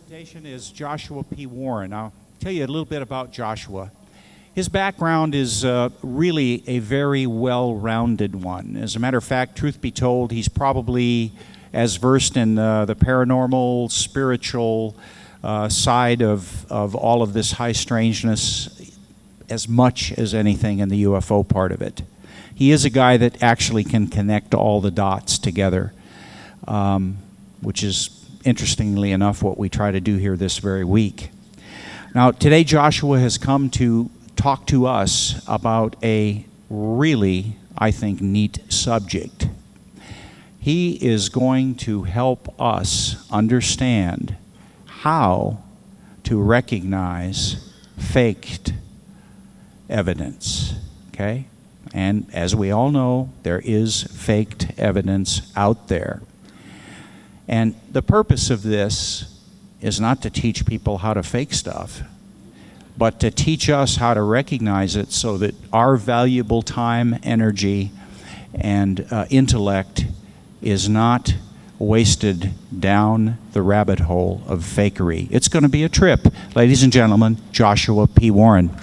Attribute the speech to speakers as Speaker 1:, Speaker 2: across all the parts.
Speaker 1: presentation is Joshua P. Warren. I'll tell you a little bit about Joshua. His background is really a very well-rounded one. As a matter of fact, truth be told, he's probably as versed in the paranormal, spiritual side of all of this high strangeness as much as anything in the UFO part of it. He is a guy that actually can connect all the dots together, which is, interestingly enough, what we try to do here this very week. Now, today Joshua has come to talk to us about a really, I think, neat subject. He is going to help us understand how to recognize faked evidence, okay? And as we all know, there is faked evidence out there. And the purpose of this is not to teach people how to fake stuff, but to teach us how to recognize it so that our valuable time, energy, and intellect is not wasted down the rabbit hole of fakery. It's going to be a trip. Ladies and gentlemen, Joshua P. Warren.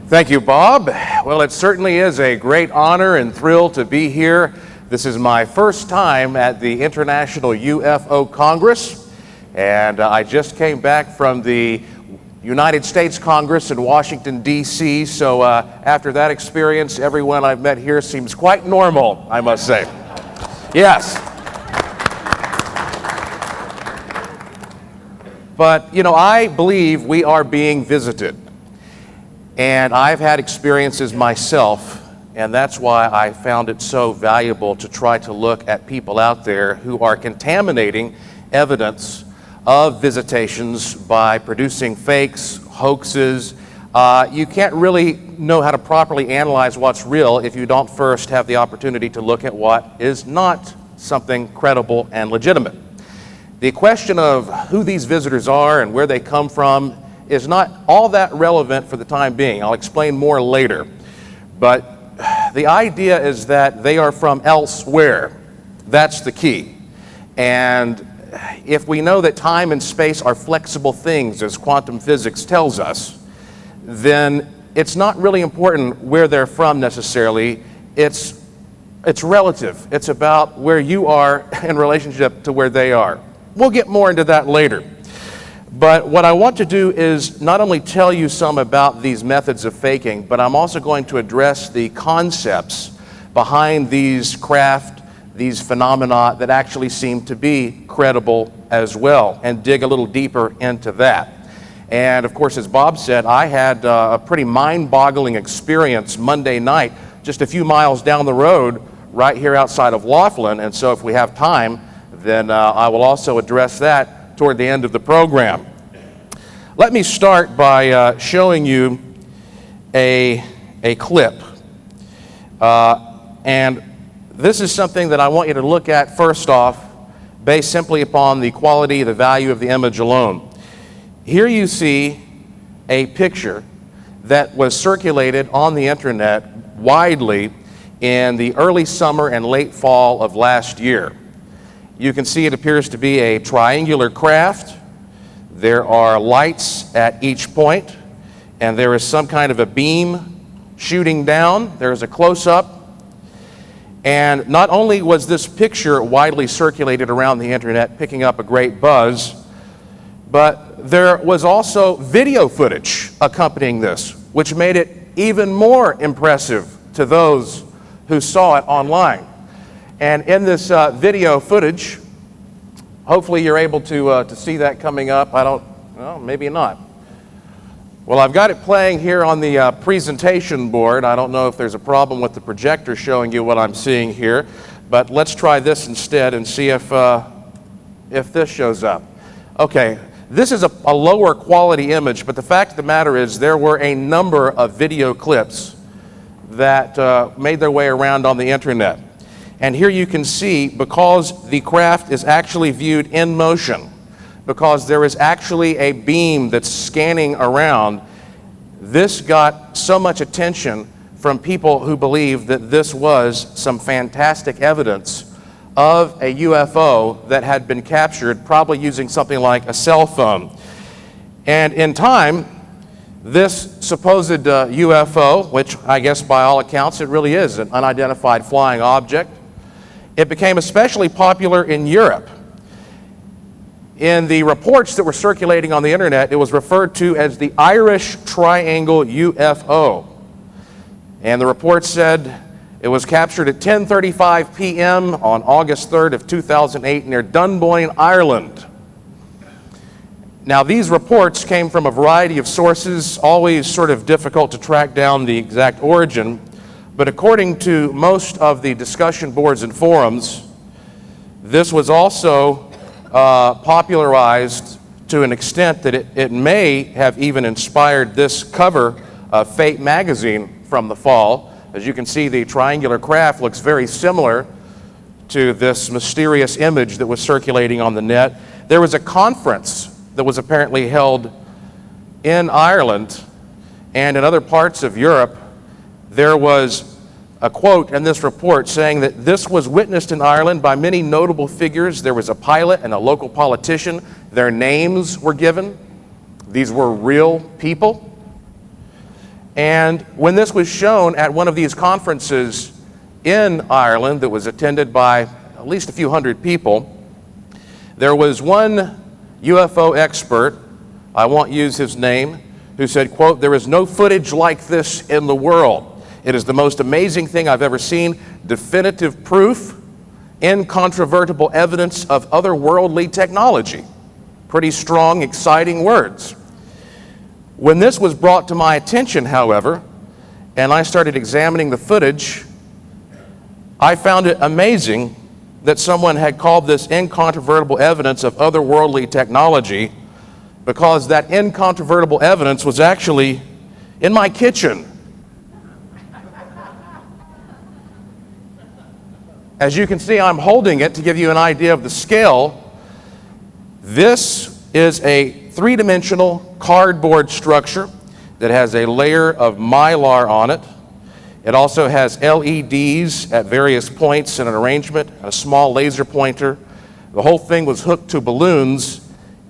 Speaker 2: Thank you, Bob. Well, it certainly is a great honor and thrill to be here. This is my first time at the International UFO Congress, and I just came back from the United States Congress in Washington, D.C., so after that experience, everyone I've met here seems quite normal, I must say. Yes. But, you know, I believe we are being visited. And I've had experiences myself, and that's why I found it so valuable to try to look at people out there who are contaminating evidence of visitations by producing fakes, hoaxes. You can't really know how to properly analyze what's real if you don't first have the opportunity to look at what is not something credible and legitimate. The question of who these visitors are and where they come from is not all that relevant for the time being. I'll explain more later. But the idea is that they are from elsewhere. That's the key. And if we know that time and space are flexible things, as quantum physics tells us, then it's not really important where they're from necessarily. It's relative. It's about where you are in relationship to where they are. We'll get more into that later. But what I want to do is not only tell you some about these methods of faking, but I'm also going to address the concepts behind these craft, these phenomena that actually seem to be credible as well, and dig a little deeper into that. And of course, as Bob said, I had a pretty mind-boggling experience Monday night, just a few miles down the road, right here outside of Laughlin. And so if we have time, then I will also address that toward the end of the program. Let me start by showing you a clip. And this is something that I want you to look at first off, based simply upon the quality, the value of the image alone. Here you see a picture that was circulated on the internet widely in the early summer and late fall of last year. You can see it appears to be a triangular craft. There are lights at each point, and there is some kind of a beam shooting down. There's a close-up. And not only was this picture widely circulated around the internet, picking up a great buzz, but there was also video footage accompanying this, which made it even more impressive to those who saw it online. And in this video footage, hopefully you're able to see that coming up. Well, maybe not. Well, I've got it playing here on the presentation board. I don't know if there's a problem with the projector showing you what I'm seeing here, but let's try this instead and see if this shows up. Okay, this is a lower quality image, but the fact of the matter is there were a number of video clips that made their way around on the internet. And here you can see, because the craft is actually viewed in motion, because there is actually a beam that's scanning around, this got so much attention from people who believed that this was some fantastic evidence of a UFO that had been captured, probably using something like a cell phone. And in time, this supposed UFO, which I guess by all accounts it really is an unidentified flying object, it became especially popular in Europe. In the reports that were circulating on the internet, it was referred to as the Irish Triangle UFO. And the report said it was captured at 10:35 p.m. on August 3rd of 2008 near Dunboyne, Ireland. Now, these reports came from a variety of sources, always sort of difficult to track down the exact origin, but according to most of the discussion boards and forums, this was also popularized to an extent that it may have even inspired this cover of Fate magazine from the fall. As you can see, the triangular craft looks very similar to this mysterious image that was circulating on the net. There was a conference that was apparently held in Ireland and in other parts of Europe. There was a quote in this report saying that this was witnessed in Ireland by many notable figures. There was a pilot and a local politician. Their names were given. These were real people. And when this was shown at one of these conferences in Ireland that was attended by at least a few hundred people, there was one UFO expert, I won't use his name, who said, quote, "There is no footage like this in the world. It is the most amazing thing I've ever seen. Definitive proof, incontrovertible evidence of otherworldly technology." Pretty strong, exciting words. When this was brought to my attention, however, and I started examining the footage, I found it amazing that someone had called this incontrovertible evidence of otherworldly technology, because that incontrovertible evidence was actually in my kitchen. As you can see, I'm holding it to give you an idea of the scale. This is a three-dimensional cardboard structure that has a layer of mylar on it. It also has LEDs at various points in an arrangement, a small laser pointer. The whole thing was hooked to balloons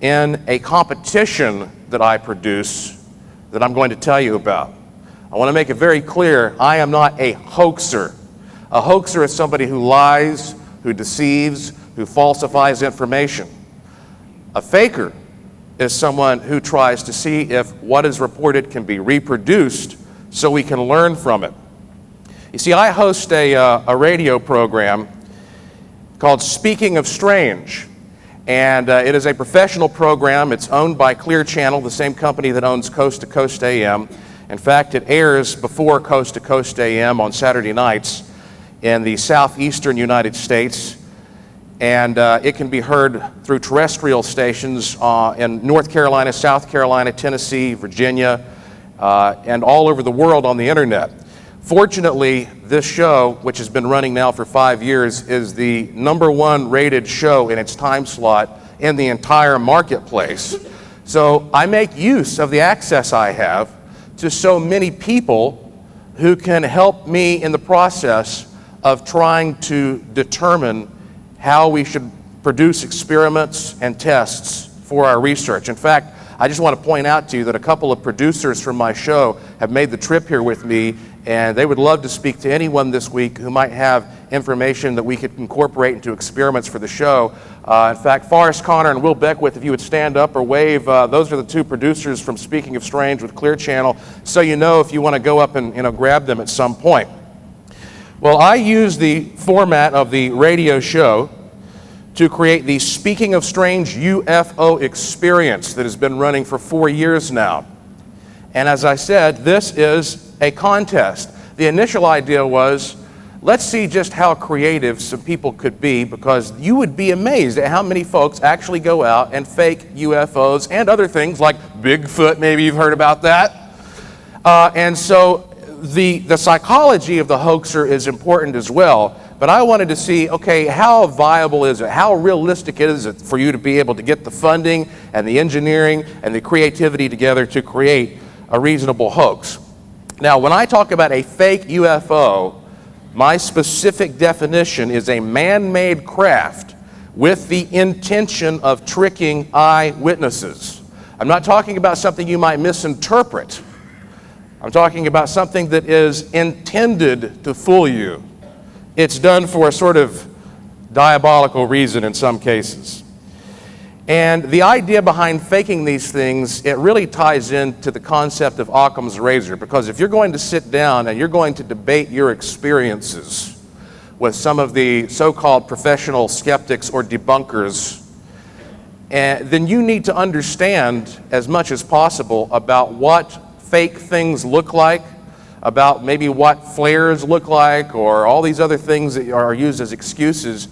Speaker 2: in a competition that I produce that I'm going to tell you about. I want to make it very clear, I am not a hoaxer. A hoaxer is somebody who lies, who deceives, who falsifies information. A faker is someone who tries to see if what is reported can be reproduced so we can learn from it. You see, I host a radio program called Speaking of Strange, and it is a professional program. It's owned by Clear Channel, the same company that owns Coast to Coast AM. In fact, it airs before Coast to Coast AM on Saturday nights in the southeastern United States, and it can be heard through terrestrial stations in North Carolina, South Carolina, Tennessee, Virginia, and all over the world on the internet. Fortunately, this show, which has been running now for 5 years, is the #1 rated show in its time slot in the entire marketplace. So I make use of the access I have to so many people who can help me in the process of trying to determine how we should produce experiments and tests for our research. In fact, I just want to point out to you that a couple of producers from my show have made the trip here with me, and they would love to speak to anyone this week who might have information that we could incorporate into experiments for the show. In fact, Forrest Connor and Will Beckwith, if you would stand up or wave, those are the two producers from Speaking of Strange with Clear Channel, so you know if you want to go up and grab them at some point. Well, I use the format of the radio show to create the Speaking of Strange UFO experience that has been running for 4 years now. And as I said, this is a contest. The initial idea was, let's see just how creative some people could be, because you would be amazed at how many folks actually go out and fake UFOs and other things like Bigfoot, maybe you've heard about that. And so the psychology of the hoaxer is important as well, but I wanted to see, okay, how viable is it? How realistic is it for you to be able to get the funding and the engineering and the creativity together to create a reasonable hoax? Now, when I talk about a fake UFO, my specific definition is a man-made craft with the intention of tricking eyewitnesses. I'm not talking about something you might misinterpret. I'm talking about something that is intended to fool you. It's done for a sort of diabolical reason in some cases. And the idea behind faking these things, it really ties into the concept of Occam's razor, because if you're going to sit down and you're going to debate your experiences with some of the so-called professional skeptics or debunkers, then you need to understand as much as possible about what fake things look like, about maybe what flares look like, or all these other things that are used as excuses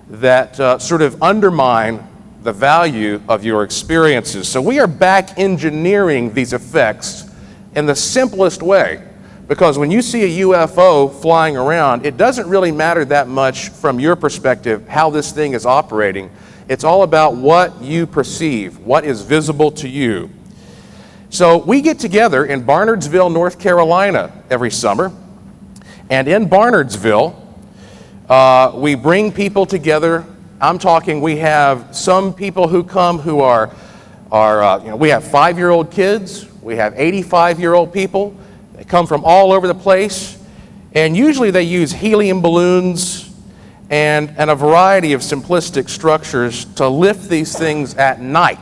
Speaker 2: that sort of undermine the value of your experiences. So we are back engineering these effects in the simplest way, because when you see a UFO flying around, it doesn't really matter that much from your perspective how this thing is operating. It's all about what you perceive, what is visible to you. So we get together in Barnardsville, North Carolina every summer, and in Barnardsville, we bring people together. I'm talking, we have some people who come who are we have 5-year-old kids, we have 85-year-old people. They come from all over the place, and usually they use helium balloons and a variety of simplistic structures to lift these things at night.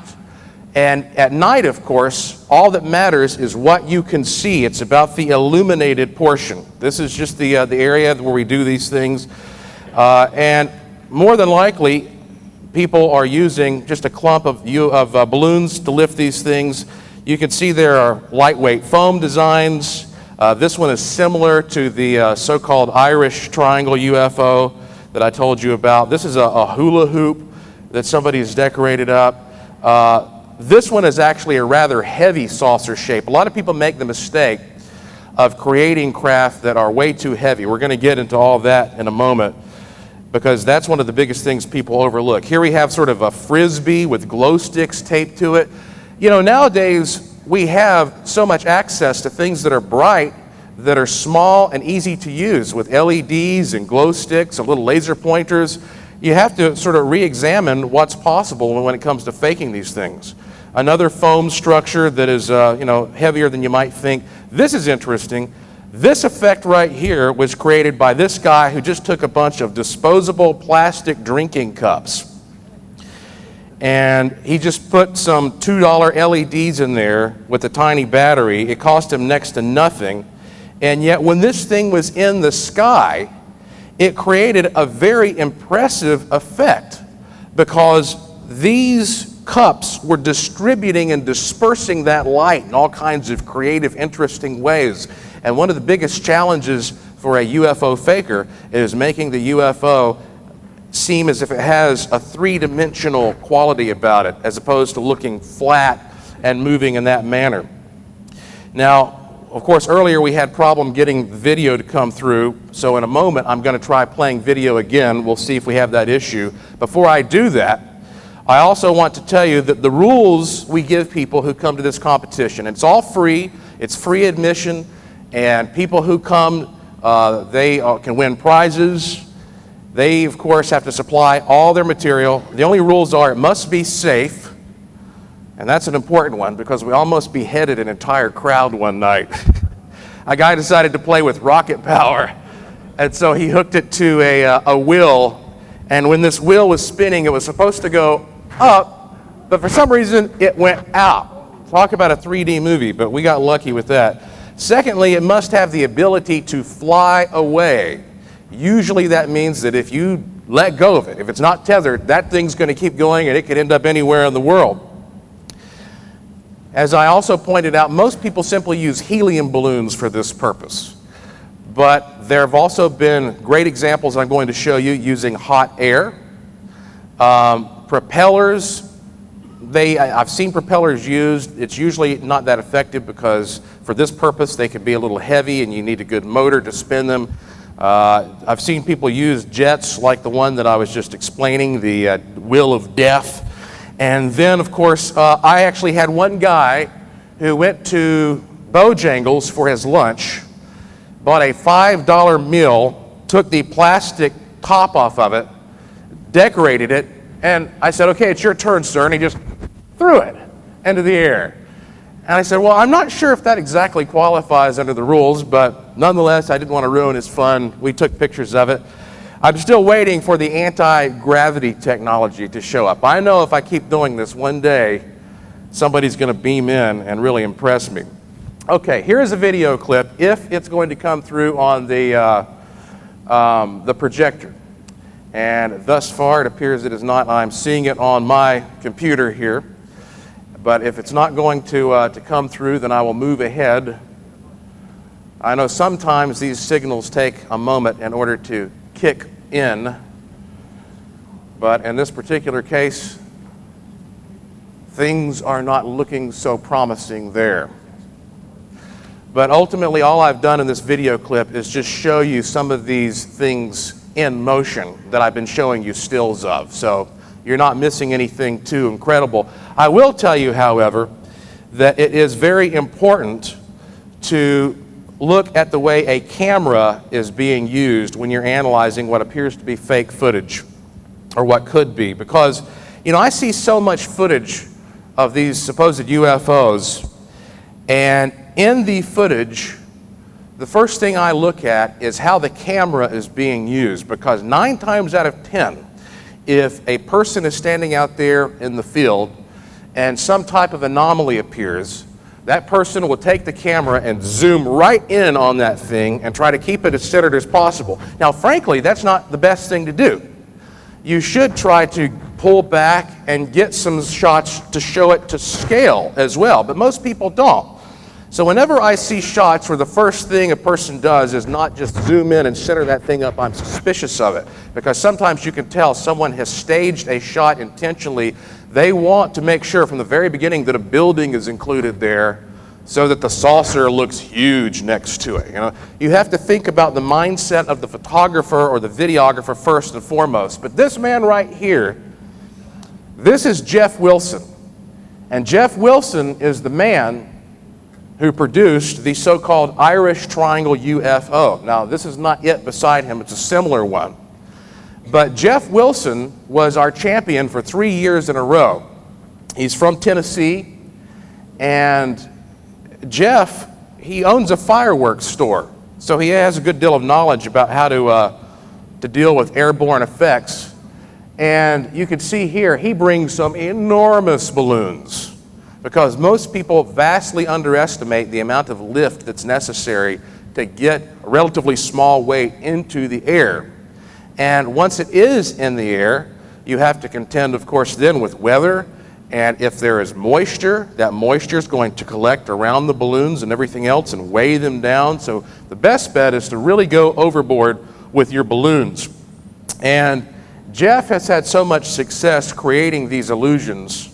Speaker 2: And at night, of course, all that matters is what you can see. It's about the illuminated portion. This is just the area where we do these things. And more than likely, people are using just a clump of balloons to lift these things. You can see there are lightweight foam designs. This one is similar to the so-called Irish triangle UFO that I told you about. This is a hula hoop that somebody has decorated up. This one is actually a rather heavy saucer shape. A lot of people make the mistake of creating craft that are way too heavy. We're going to get into all that in a moment, because that's one of the biggest things people overlook. Here we have sort of a frisbee with glow sticks taped to it. You know, nowadays we have so much access to things that are bright, that are small and easy to use, with LEDs and glow sticks and little laser pointers. You have to sort of re-examine what's possible when it comes to faking these things. Another foam structure that is heavier than you might think. This is interesting. This effect right here was created by this guy who just took a bunch of disposable plastic drinking cups. And he just put some $2 LEDs in there with a tiny battery. It cost him next to nothing. And yet when this thing was in the sky, it created a very impressive effect, because these cups were distributing and dispersing that light in all kinds of creative, interesting ways. And one of the biggest challenges for a UFO faker is making the UFO seem as if it has a three-dimensional quality about it, as opposed to looking flat and moving in that manner. Now, of course, earlier we had problem getting video to come through, so in a moment I'm going to try playing video again. We'll see if we have that issue. Before I do that, I also want to tell you that the rules we give people who come to this competition, it's all free, it's free admission, and people who come, they can win prizes. They, of course, have to supply all their material. The only rules are it must be safe, and that's an important one, because we almost beheaded an entire crowd one night. A guy decided to play with rocket power, and so he hooked it to a wheel, and when this wheel was spinning, it was supposed to go up, but for some reason it went out. Talk about a 3D movie, but we got lucky with that. Secondly, it must have the ability to fly away. Usually that means that if you let go of it, if it's not tethered, that thing's going to keep going and it could end up anywhere in the world. As I also pointed out, most people simply use helium balloons for this purpose. But there have also been great examples I'm going to show you using hot air. Propellers, I've seen propellers used. It's usually not that effective, because for this purpose they can be a little heavy and you need a good motor to spin them. I've seen people use jets like the one that I was just explaining, the Wheel of Death. And then, of course, I actually had one guy who went to Bojangles for his lunch, bought a $5 meal, took the plastic top off of it, decorated it, and I said, okay, it's your turn, sir, and he just threw it into the air. And I said, well, I'm not sure if that exactly qualifies under the rules, but nonetheless, I didn't want to ruin his fun. We took pictures of it. I'm still waiting for the anti-gravity technology to show up. I know if I keep doing this, one day, somebody's going to beam in and really impress me. Okay, here's a video clip, if it's going to come through on the projector. And thus far, it appears it is not. I'm seeing it on my computer here. But if it's not going to come through, then I will move ahead. I know sometimes these signals take a moment in order to kick in. But in this particular case, things are not looking so promising there. But ultimately, all I've done in this video clip is just show you some of these things in motion that I've been showing you stills of. So you're not missing anything too incredible. I will tell you, however, that it is very important to look at the way a camera is being used when you're analyzing what appears to be fake footage, or what could be. Because, I see so much footage of these supposed UFOs, and in the footage, the first thing I look at is how the camera is being used, because 9 times out of 10, if a person is standing out there in the field and some type of anomaly appears, that person will take the camera and zoom right in on that thing and try to keep it as centered as possible. Now, frankly, that's not the best thing to do. You should try to pull back and get some shots to show it to scale as well, but most people don't. So whenever I see shots where the first thing a person does is not just zoom in and center that thing up, I'm suspicious of it. Because sometimes you can tell someone has staged a shot intentionally. They want to make sure from the very beginning that a building is included there so that the saucer looks huge next to it. You have to think about the mindset of the photographer or the videographer first and foremost. But this man right here, this is Jeff Wilson. And Jeff Wilson is the man who produced the so-called Irish Triangle UFO. Now, this is not it beside him, it's a similar one. But Jeff Wilson was our champion for 3 years in a row. He's from Tennessee, and Jeff, he owns a fireworks store, so he has a good deal of knowledge about how to deal with airborne effects. And you can see here, he brings some enormous balloons, because most people vastly underestimate the amount of lift that's necessary to get a relatively small weight into the air. And once it is in the air, you have to contend, of course, then with weather. And if there is moisture, that moisture is going to collect around the balloons and everything else and weigh them down. So the best bet is to really go overboard with your balloons. And Jeff has had so much success creating these illusions.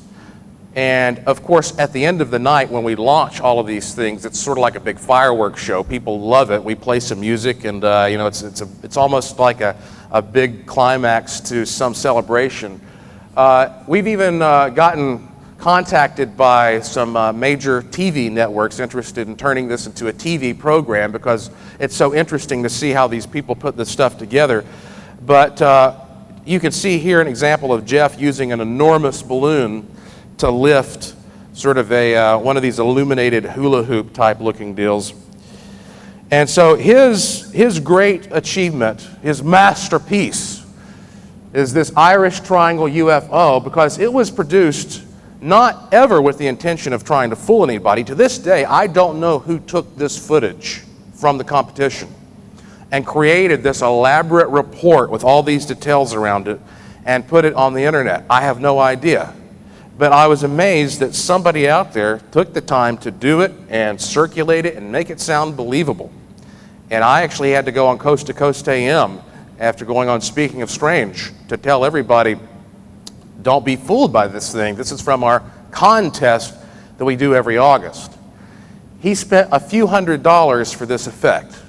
Speaker 2: And of course, at the end of the night, when we launch all of these things, it's sort of like a big fireworks show. People love it. We play some music, and it's almost like a big climax to some celebration. We've even gotten contacted by some major TV networks interested in turning this into a TV program, because it's so interesting to see how these people put this stuff together. But you can see here an example of Jeff using an enormous balloon to lift sort of one of these illuminated hula hoop type looking deals. And so his great achievement, his masterpiece, is this Irish Triangle UFO, because it was produced not ever with the intention of trying to fool anybody. To this day, I don't know who took this footage from the competition and created this elaborate report with all these details around it and put it on the internet. I have no idea. But I was amazed that somebody out there took the time to do it and circulate it and make it sound believable. And I actually had to go on Coast to Coast AM after going on Speaking of Strange to tell everybody, don't be fooled by this thing. This is from our contest that we do every August. He spent a few $100s for this effect.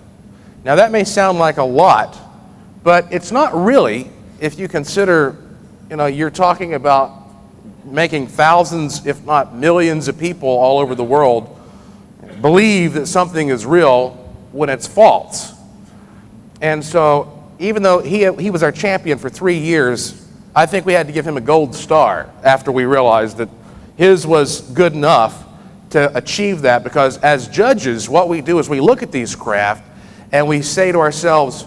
Speaker 2: Now that may sound like a lot, but it's not really if you consider, you're talking about making thousands, if not millions of people all over the world believe that something is real when it's false. And so even though he was our champion for 3 years, I think we had to give him a gold star after we realized that his was good enough to achieve that, because as judges, what we do is we look at these craft and we say to ourselves,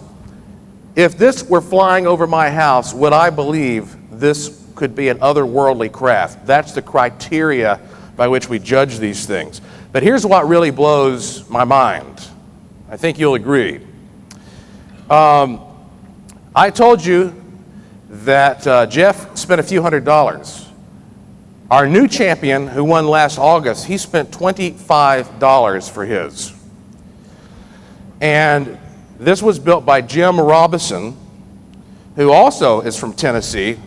Speaker 2: if this were flying over my house, would I believe this could be an otherworldly craft? That's the criteria by which we judge these things. But here's what really blows my mind. I think you'll agree. I told you that Jeff spent a few $100s. Our new champion, who won last August, he spent $25 for his. And this was built by Jim Robinson, who also is from Tennessee.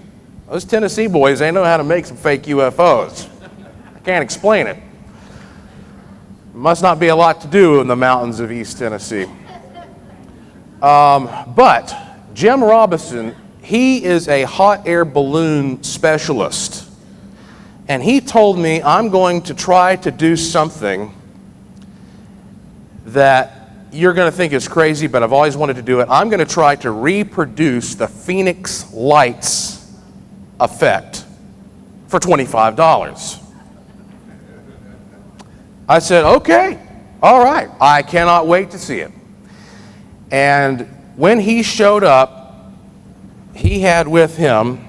Speaker 2: Those Tennessee boys, they know how to make some fake UFOs. I can't explain it. Must not be a lot to do in the mountains of East Tennessee. But Jim Robinson, he is a hot air balloon specialist. And he told me, I'm going to try to do something that you're going to think is crazy, but I've always wanted to do it. I'm going to try to reproduce the Phoenix Lights effect for $25. I said, okay, all right. I cannot wait to see it. And when he showed up, he had with him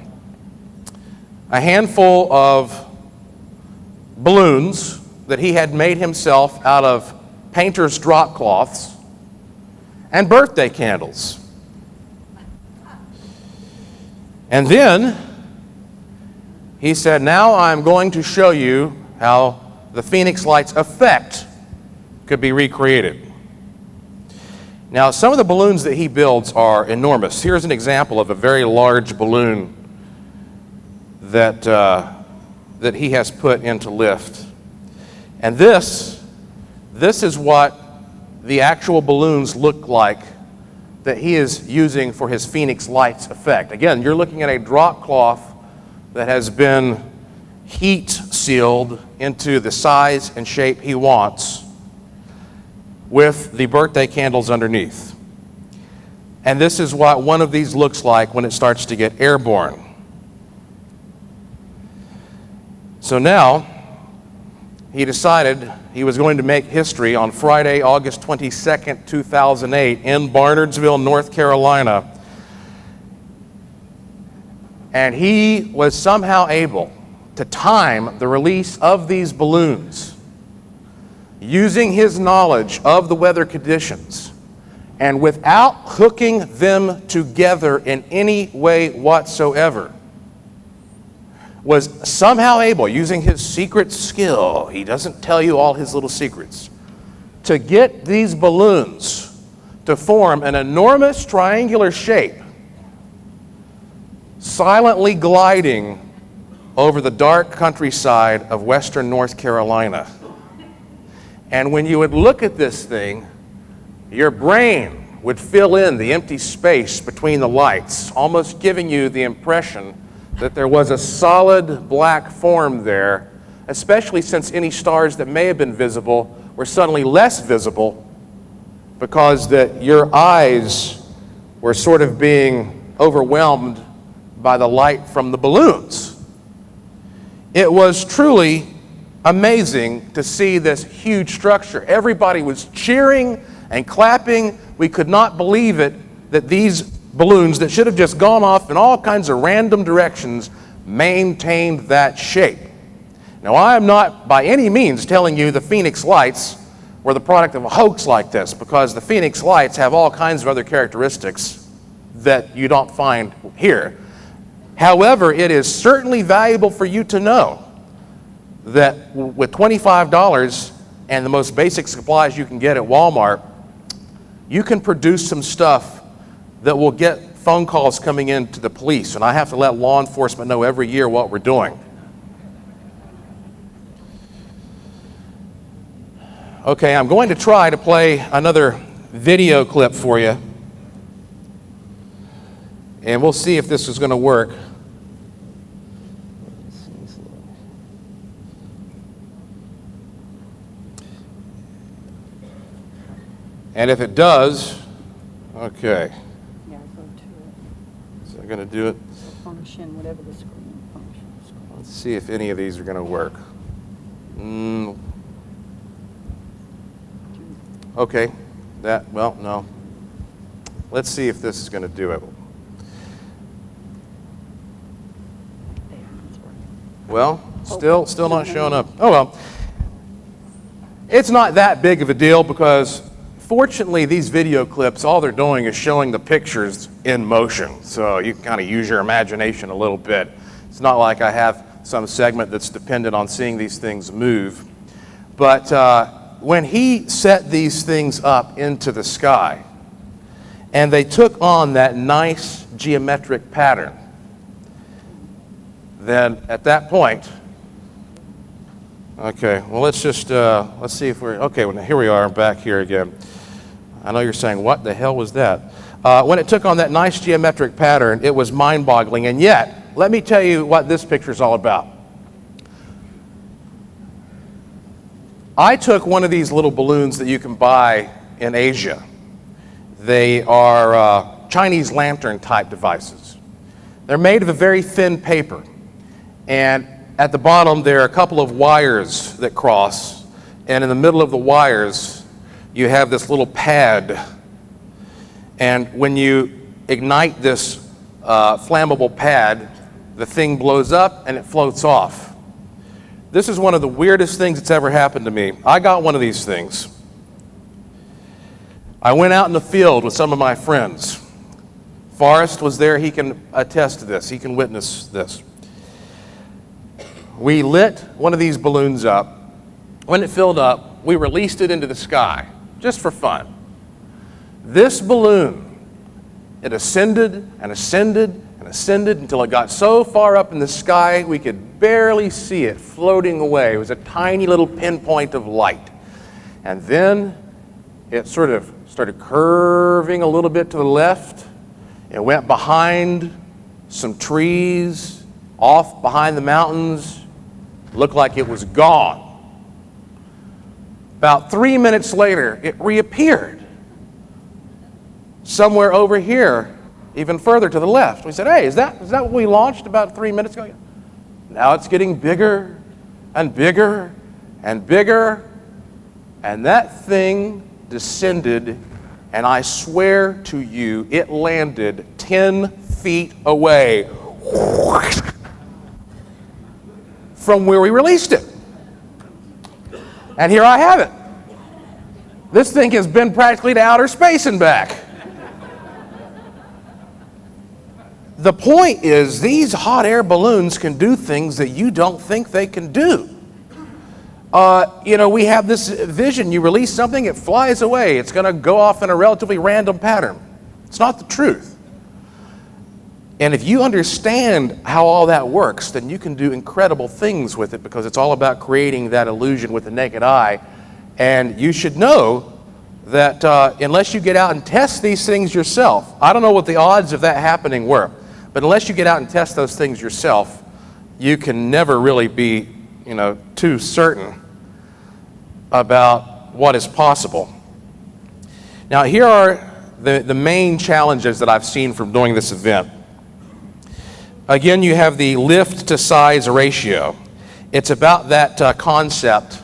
Speaker 2: a handful of balloons that he had made himself out of painter's drop cloths and birthday candles. And then he said, now I'm going to show you how the Phoenix Lights effect could be recreated. Now, some of the balloons that he builds are enormous. Here's an example of a very large balloon that he has put into lift. And this is what the actual balloons look like that he is using for his Phoenix Lights effect. Again, you're looking at a drop cloth that has been heat sealed into the size and shape he wants, with the birthday candles underneath. And this is what one of these looks like when it starts to get airborne. So now, he decided he was going to make history on Friday, August 22nd, 2008, in Barnardsville, North Carolina. And he was somehow able to time the release of these balloons using his knowledge of the weather conditions, and without hooking them together in any way whatsoever, was somehow able, using his secret skill, he doesn't tell you all his little secrets, to get these balloons to form an enormous triangular shape, silently gliding over the dark countryside of western North Carolina. And when you would look at this thing, your brain would fill in the empty space between the lights, almost giving you the impression that there was a solid black form there, especially since any stars that may have been visible were suddenly less visible because that your eyes were sort of being overwhelmed by the light from the balloons. It was truly amazing to see this huge structure. Everybody was cheering and clapping. We could not believe it that these balloons that should have just gone off in all kinds of random directions maintained that shape. Now, I am not by any means telling you the Phoenix Lights were the product of a hoax like this, because the Phoenix Lights have all kinds of other characteristics that you don't find here. However, it is certainly valuable for you to know that with $25 and the most basic supplies you can get at Walmart, you can produce some stuff that will get phone calls coming in to the police, and I have to let law enforcement know every year what we're doing. Okay, I'm going to try to play another video clip for you, and we'll see if this is going to work. And if it does, okay.
Speaker 3: Yeah, go to it.
Speaker 2: Is that going to do it?
Speaker 3: Function, whatever the screen functions.
Speaker 2: Let's see if any of these are going to work. Okay. Well, no. Let's see if this is going to do it.
Speaker 3: There, it's working.
Speaker 2: Well, still not showing up. Oh, well. It's not that big of a deal because fortunately these video clips, all they're doing is showing the pictures in motion. So you can kind of use your imagination a little bit. It's not like I have some segment that's dependent on seeing these things move. But when he set these things up into the sky and they took on that nice geometric pattern, then at that point, okay, well, let's just, let's see if we're, okay, well, here we are back here again. I know you're saying, what the hell was that? When it took on that nice geometric pattern, it was mind-boggling. And yet, let me tell you what this picture's all about. I took one of these little balloons that you can buy in Asia. They are Chinese lantern type devices. They're made of a very thin paper. And at the bottom, there are a couple of wires that cross, and in the middle of the wires, you have this little pad. And when you ignite this flammable pad, the thing blows up and it floats off. This is one of the weirdest things that's ever happened to me. I got one of these things. I went out in the field with some of my friends. Forrest was there. He can attest to this. He can witness this. We lit one of these balloons up. When it filled up, we released it into the sky, just for fun. This balloon, it ascended and ascended and ascended until it got so far up in the sky we could barely see it floating away. It was a tiny little pinpoint of light. And then it sort of started curving a little bit to the left. It went behind some trees, off behind the mountains. Looked like it was gone. About 3 minutes later, it reappeared somewhere over here, even further to the left. We said, hey, is that what we launched about 3 minutes ago? Now it's getting bigger and bigger and bigger, and that thing descended, and I swear to you, it landed 10 feet away from where we released it. And here I have it. This thing has been practically to outer space and back. The point is, these hot air balloons can do things that you don't think they can do. We have this vision. You release something, it flies away. It's going to go off in a relatively random pattern. It's not the truth. And if you understand how all that works, then you can do incredible things with it because it's all about creating that illusion with the naked eye. And you should know that unless you get out and test these things yourself, I don't know what the odds of that happening were, but unless you get out and test those things yourself, you can never really be, too certain about what is possible. Now, here are the main challenges that I've seen from doing this event. Again, you have the lift to size ratio. It's about that concept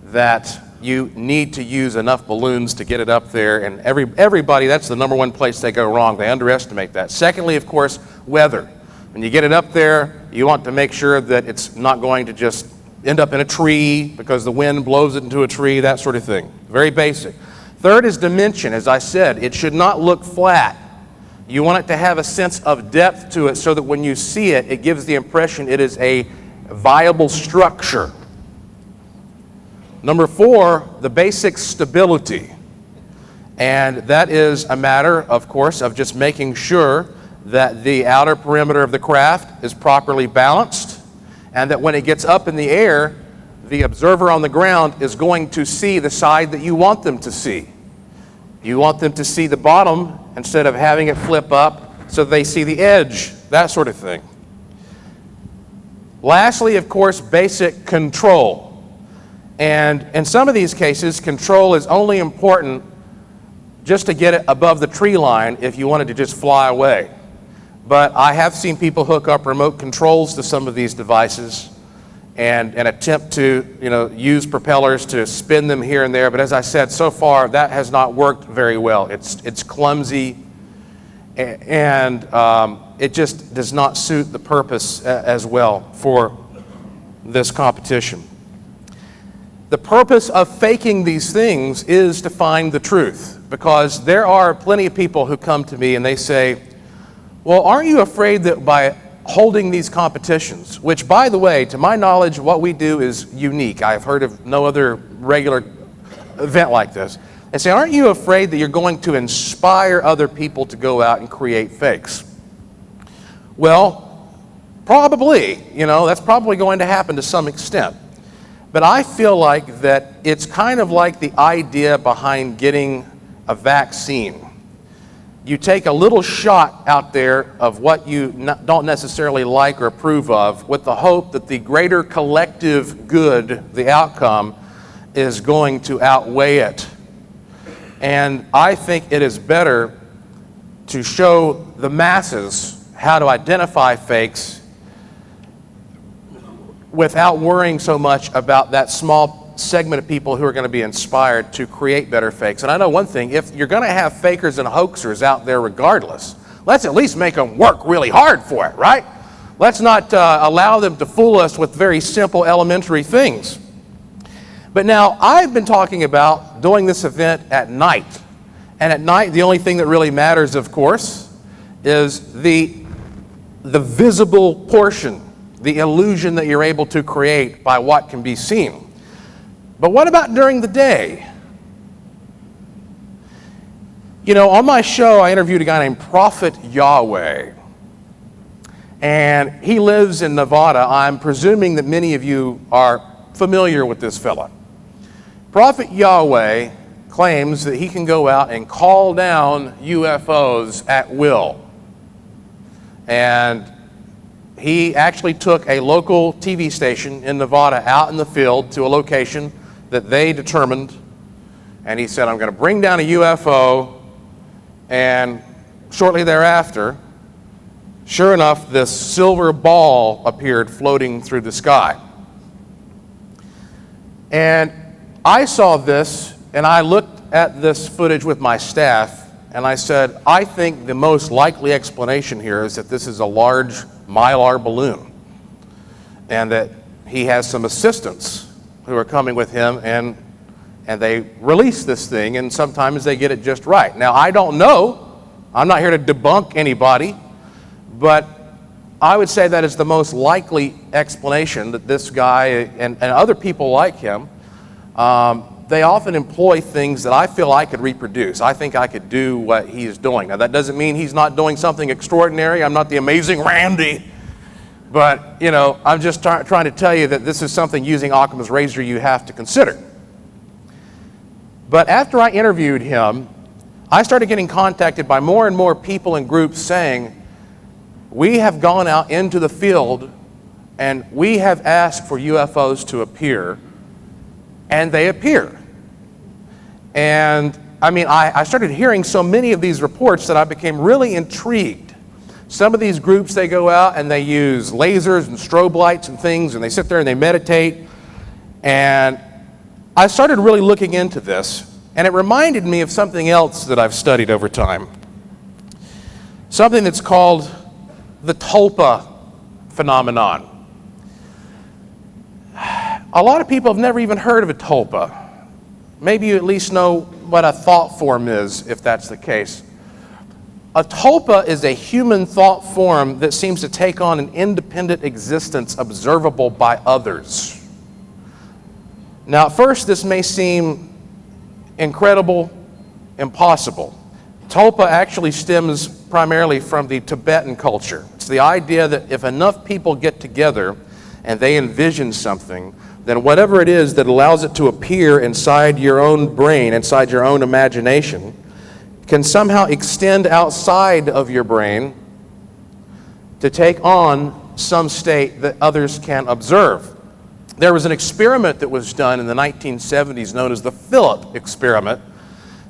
Speaker 2: that you need to use enough balloons to get it up there, and everybody, that's the number one place they go wrong. They underestimate that. Secondly, of course, weather. When you get it up there, you want to make sure that it's not going to just end up in a tree because the wind blows it into a tree, that sort of thing. Very basic. Third is dimension. As I said, it should not look flat. You want it to have a sense of depth to it so that when you see it, it gives the impression it is a viable structure. Number 4, the basic stability. And that is a matter, of course, of just making sure that the outer perimeter of the craft is properly balanced, and that when it gets up in the air, the observer on the ground is going to see the side that you want them to see. You want them to see the bottom instead of having it flip up so they see the edge, that sort of thing. Lastly, of course, basic control. And in some of these cases, control is only important just to get it above the tree line if you wanted to just fly away. But I have seen people hook up remote controls to some of these devices and attempt to, use propellers to spin them here and there. But as I said, so far that has not worked very well. It's clumsy, and it just does not suit the purpose as well for this competition. The purpose of faking these things is to find the truth, because there are plenty of people who come to me and they say, well, aren't you afraid that by holding these competitions, which, by the way, to my knowledge, what we do is unique. I've heard of no other regular event like this. They say, aren't you afraid that you're going to inspire other people to go out and create fakes? Well, probably, that's probably going to happen to some extent. But I feel like that it's kind of like the idea behind getting a vaccine. You take a little shot out there of what you don't necessarily like or approve of, with the hope that the greater collective good, the outcome, is going to outweigh it. And I think it is better to show the masses how to identify fakes without worrying so much about that small segment of people who are going to be inspired to create better fakes. And I know one thing, if you're going to have fakers and hoaxers out there regardless, let's at least make them work really hard for it, right? Let's not allow them to fool us with very simple elementary things. But now, I've been talking about doing this event at night. And at night, the only thing that really matters, of course, is the visible portion, the illusion that you're able to create by what can be seen. But what about during the day? On my show, I interviewed a guy named Prophet Yahweh. And he lives in Nevada. I'm presuming that many of you are familiar with this fella. Prophet Yahweh claims that he can go out and call down UFOs at will. And he actually took a local TV station in Nevada out in the field to a location that they determined, and he said, I'm going to bring down a UFO, and shortly thereafter, sure enough, this silver ball appeared floating through the sky. And I saw this, and I looked at this footage with my staff, and I said, I think the most likely explanation here is that this is a large Mylar balloon, and that he has some assistants who are coming with him, and they release this thing, and sometimes they get it just right. Now, I don't know. I'm not here to debunk anybody, but I would say that is the most likely explanation, that this guy and other people like him, they often employ things that I feel I could reproduce. I think I could do what he is doing. Now, that doesn't mean he's not doing something extraordinary. I'm not the amazing Randy. But, I'm just trying to tell you that this is something, using Occam's razor, you have to consider. But after I interviewed him, I started getting contacted by more and more people and groups saying, we have gone out into the field and we have asked for UFOs to appear, and they appear. And I started hearing so many of these reports that I became really intrigued. Some of these groups, they go out and they use lasers and strobe lights and things, and they sit there and they meditate. And I started really looking into this, and it reminded me of something else that I've studied over time. Something that's called the tulpa phenomenon. A lot of people have never even heard of a tulpa. Maybe you at least know what a thought form is, if that's the case. A tulpa is a human thought form that seems to take on an independent existence observable by others. Now, at first, this may seem incredible, impossible. Tulpa actually stems primarily from the Tibetan culture. It's the idea that if enough people get together and they envision something, then whatever it is that allows it to appear inside your own brain, inside your own imagination, can somehow extend outside of your brain to take on some state that others can observe. There was an experiment that was done in the 1970s known as the Philip experiment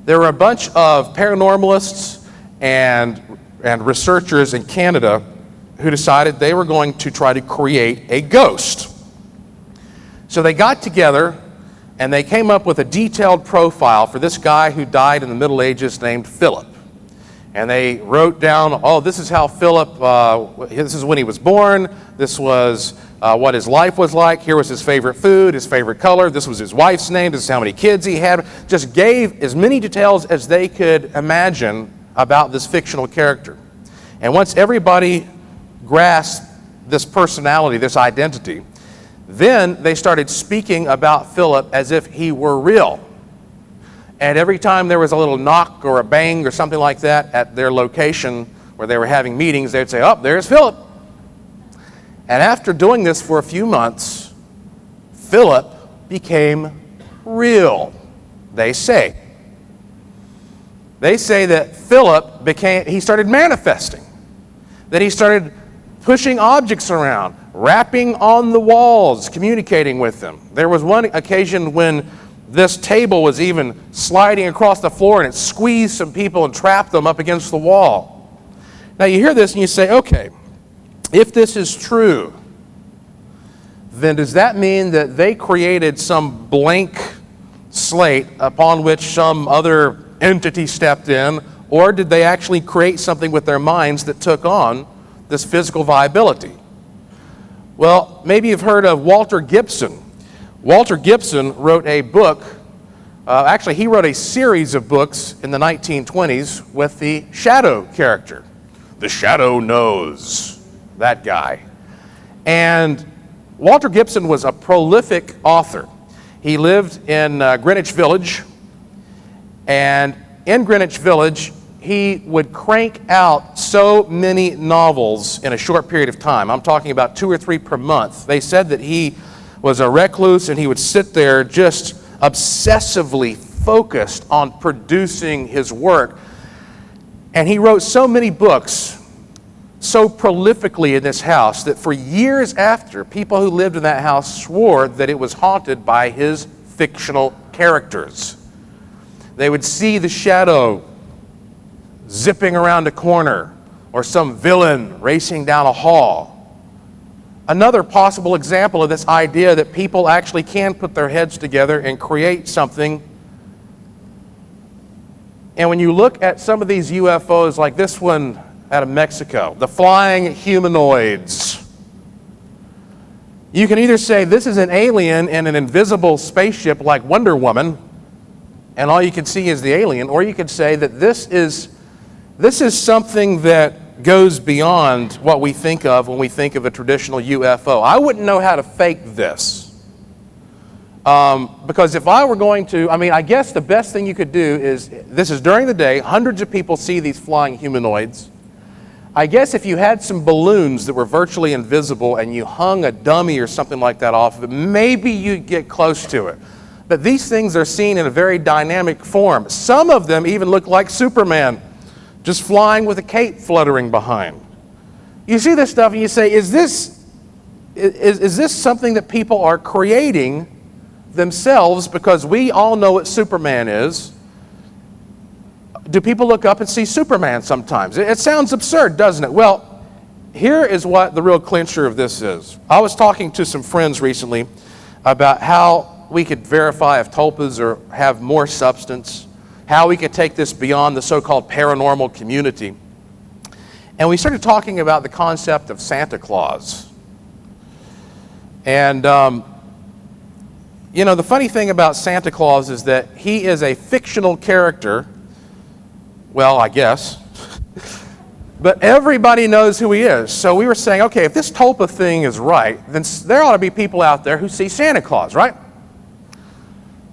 Speaker 2: There were a bunch of paranormalists and researchers in Canada who decided they were going to try to create a ghost. So they got together and they came up with a detailed profile for this guy who died in the Middle Ages named Philip. And they wrote down, oh, this is how Philip, this is when he was born, this was what his life was like, here was his favorite food, his favorite color, this was his wife's name, this is how many kids he had. Just gave as many details as they could imagine about this fictional character. And once everybody grasped this personality, this identity, then they started speaking about Philip as if he were real. And every time there was a little knock or a bang or something like that at their location where they were having meetings, they'd say, oh, there's Philip. And after doing this for a few months, Philip became real, they say. They say that Philip he started manifesting, that he started pushing objects around, rapping on the walls, communicating with them. There was one occasion when this table was even sliding across the floor and it squeezed some people and trapped them up against the wall. Now you hear this and you say, okay, if this is true, then does that mean that they created some blank slate upon which some other entity stepped in, or did they actually create something with their minds that took on this physical viability? Well, maybe you've heard of Walter Gibson. Walter Gibson wrote a book, actually he wrote a series of books in the 1920s with the Shadow character. The Shadow knows, that guy. And Walter Gibson was a prolific author. He lived in Greenwich Village, and in Greenwich Village, he would crank out so many novels in a short period of time. I'm talking about 2 or 3 per month. They said that he was a recluse and he would sit there just obsessively focused on producing his work. And he wrote so many books so prolifically in this house that for years after, people who lived in that house swore that it was haunted by his fictional characters. They would see the shadow zipping around a corner or some villain racing down a hall. Another possible example of this idea that people actually can put their heads together and create something. And when you look at some of these UFOs, like this one out of Mexico, the flying humanoids, you can either say this is an alien in an invisible spaceship like Wonder Woman, and all you can see is the alien, or you could say that this is something that goes beyond what we think of when we think of a traditional UFO. I wouldn't know how to fake this. Because if I were going to, I guess the best thing you could do is, this is during the day, hundreds of people see these flying humanoids. I guess if you had some balloons that were virtually invisible and you hung a dummy or something like that off of it, maybe you'd get close to it. But these things are seen in a very dynamic form. Some of them even look like Superman, just flying with a cape fluttering behind. You see this stuff and you say, is this something that people are creating themselves because we all know what Superman is? Do people look up and see Superman sometimes? It sounds absurd, doesn't it? Well, here is what the real clincher of this is. I was talking to some friends recently about how we could verify if tulpas have more substance, how we could take this beyond the so-called paranormal community. And we started talking about the concept of Santa Claus. And, the funny thing about Santa Claus is that he is a fictional character. Well, I guess. But everybody knows who he is. So we were saying, okay, if this tulpa thing is right, then there ought to be people out there who see Santa Claus, right?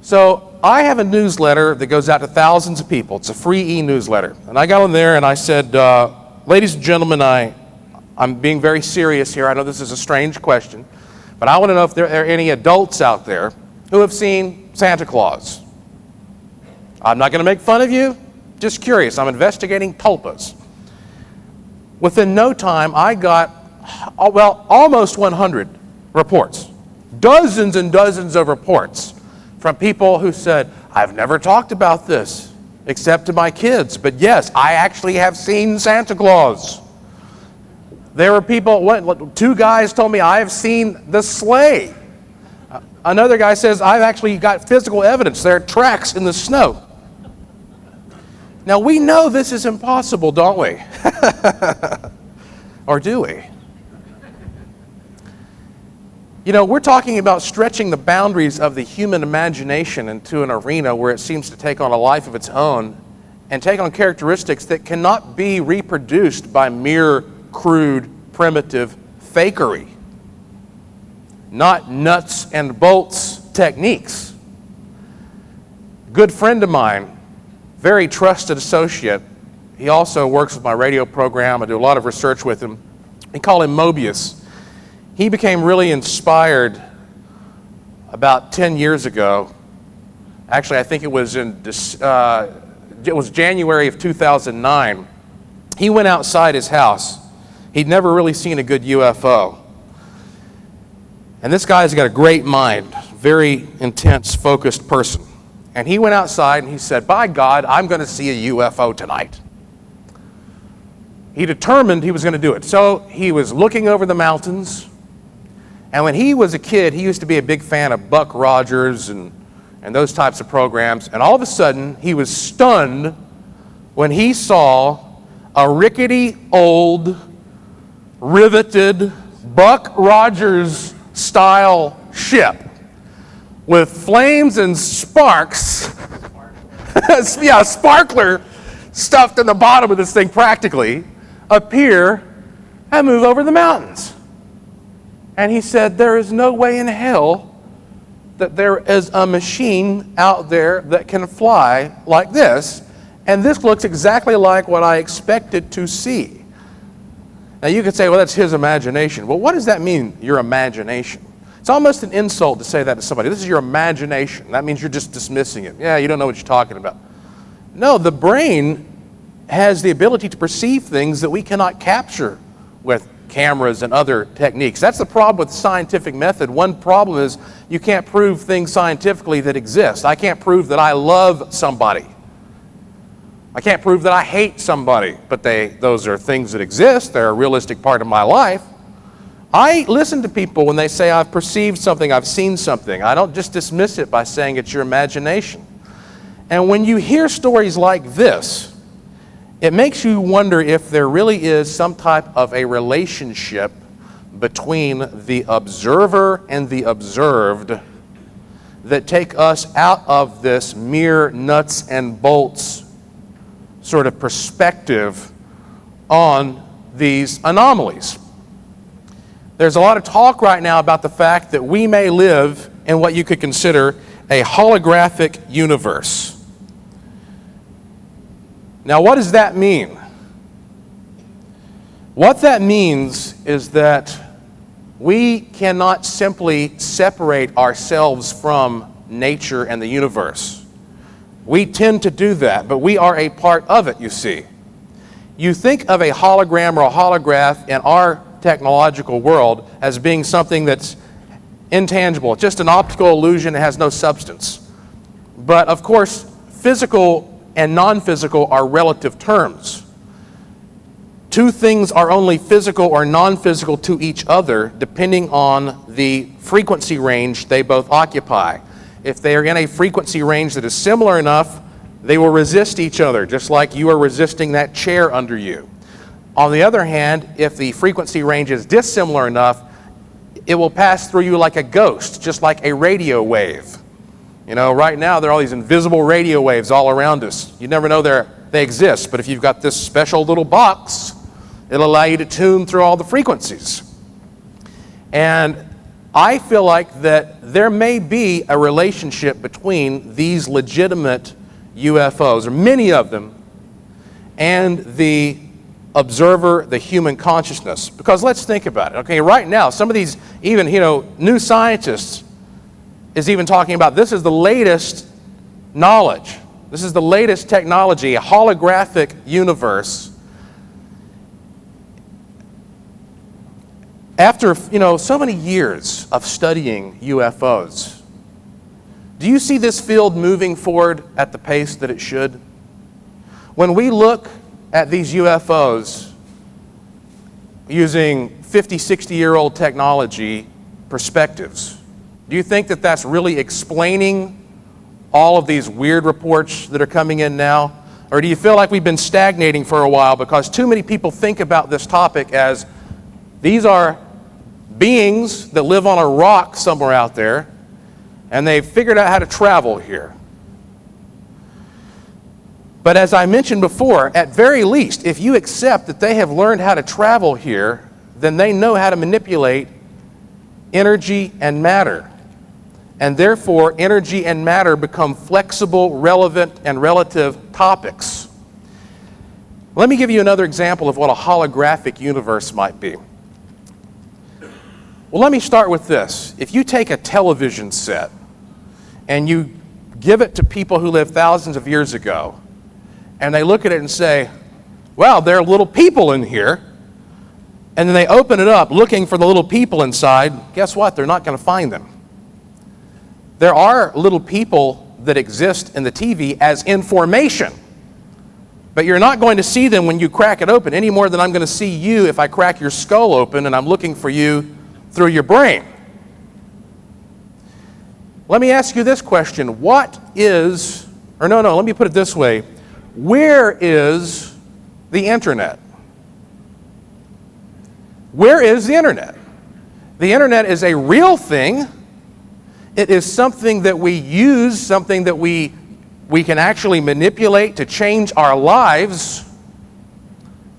Speaker 2: So I have a newsletter that goes out to thousands of people. It's a free e-newsletter. And I got on there and I said, ladies and gentlemen, I'm being very serious here. I know this is a strange question, but I want to know if there are any adults out there who have seen Santa Claus. I'm not going to make fun of you. Just curious. I'm investigating tulpas. Within no time, I got, almost 100 reports. Dozens and dozens of reports from people who said, I've never talked about this. except to my kids. But yes, I actually have seen Santa Claus. There were people, two guys told me, I have seen the sleigh. Another guy says, I've actually got physical evidence. There are tracks in the snow. Now, we know this is impossible, don't we? Or do we? You know, we're talking about stretching the boundaries of the human imagination into an arena where it seems to take on a life of its own and take on characteristics that cannot be reproduced by mere crude, primitive fakery. Not nuts and bolts techniques. Good friend of mine, very trusted associate, he also works with my radio program. I do a lot of research with him. We call him Mobius. He became really inspired about 10 years ago. Actually, I think it was January of 2009. He went outside his house. He'd never really seen a good UFO. And this guy's got a great mind, very intense, focused person. And he went outside and he said, by God, I'm going to see a UFO tonight. He determined he was going to do it. So he was looking over the mountains. And when he was a kid, he used to be a big fan of Buck Rogers and those types of programs. And all of a sudden, he was stunned when he saw a rickety, old, riveted Buck Rogers style ship with flames and sparks, yeah, sparkler stuffed in the bottom of this thing practically, appear and move over the mountains. And he said, there is no way in hell that there is a machine out there that can fly like this, and this looks exactly like what I expected to see. Now you could say, well, that's his imagination. Well, what does that mean, your imagination? It's almost an insult to say that to somebody. This is your imagination. That means you're just dismissing it. Yeah, you don't know what you're talking about. No, the brain has the ability to perceive things that we cannot capture with cameras and other techniques. That's the problem with the scientific method. One problem is you can't prove things scientifically that exist. I can't prove that I love somebody. I can't prove that I hate somebody, but those are things that exist. They're a realistic part of my life. I listen to people when they say, I've perceived something, I've seen something. I don't just dismiss it by saying it's your imagination. And when you hear stories like this, it makes you wonder if there really is some type of a relationship between the observer and the observed that take us out of this mere nuts and bolts sort of perspective on these anomalies. There's a lot of talk right now about the fact that we may live in what you could consider a holographic universe. Now, what does that mean? What that means is that we cannot simply separate ourselves from nature and the universe. We tend to do that, but we are a part of it, you see. You think of a hologram or a holograph in our technological world as being something that's intangible, just an optical illusion that has no substance. But of course, physical and non-physical are relative terms. Two things are only physical or non-physical to each other depending on the frequency range they both occupy. If they are in a frequency range that is similar enough, they will resist each other, just like you are resisting that chair under you. On the other hand, if the frequency range is dissimilar enough, it will pass through you like a ghost, just like a radio wave. You know, right now there are all these invisible radio waves all around us. You never know they exist, but if you've got this special little box, it'll allow you to tune through all the frequencies. And I feel like that there may be a relationship between these legitimate UFOs, or many of them, and the observer, the human consciousness. Because let's think about it. Okay, right now, some of these, even, new scientists is even talking about this is the latest knowledge. This is the latest technology, a holographic universe. After, so many years of studying UFOs, do you see this field moving forward at the pace that it should? When we look at these UFOs using 50, 60-year-old technology perspectives, do you think that that's really explaining all of these weird reports that are coming in now? Or do you feel like we've been stagnating for a while because too many people think about this topic as these are beings that live on a rock somewhere out there and they've figured out how to travel here? But as I mentioned before, at very least, if you accept that they have learned how to travel here, then they know how to manipulate energy and matter. And therefore, energy and matter become flexible, relevant, and relative topics. Let me give you another example of what a holographic universe might be. Well, let me start with this. If you take a television set and you give it to people who lived thousands of years ago, and they look at it and say, well, there are little people in here, and then they open it up looking for the little people inside, guess what? They're not going to find them. There are little people that exist in the TV as information, but you're not going to see them when you crack it open any more than I'm going to see you if I crack your skull open and I'm looking for you through your brain. Let me ask you this question. Let me put it this way. Where is the internet? Where is the internet? The internet is a real thing. It is something that we use, something that we can actually manipulate to change our lives.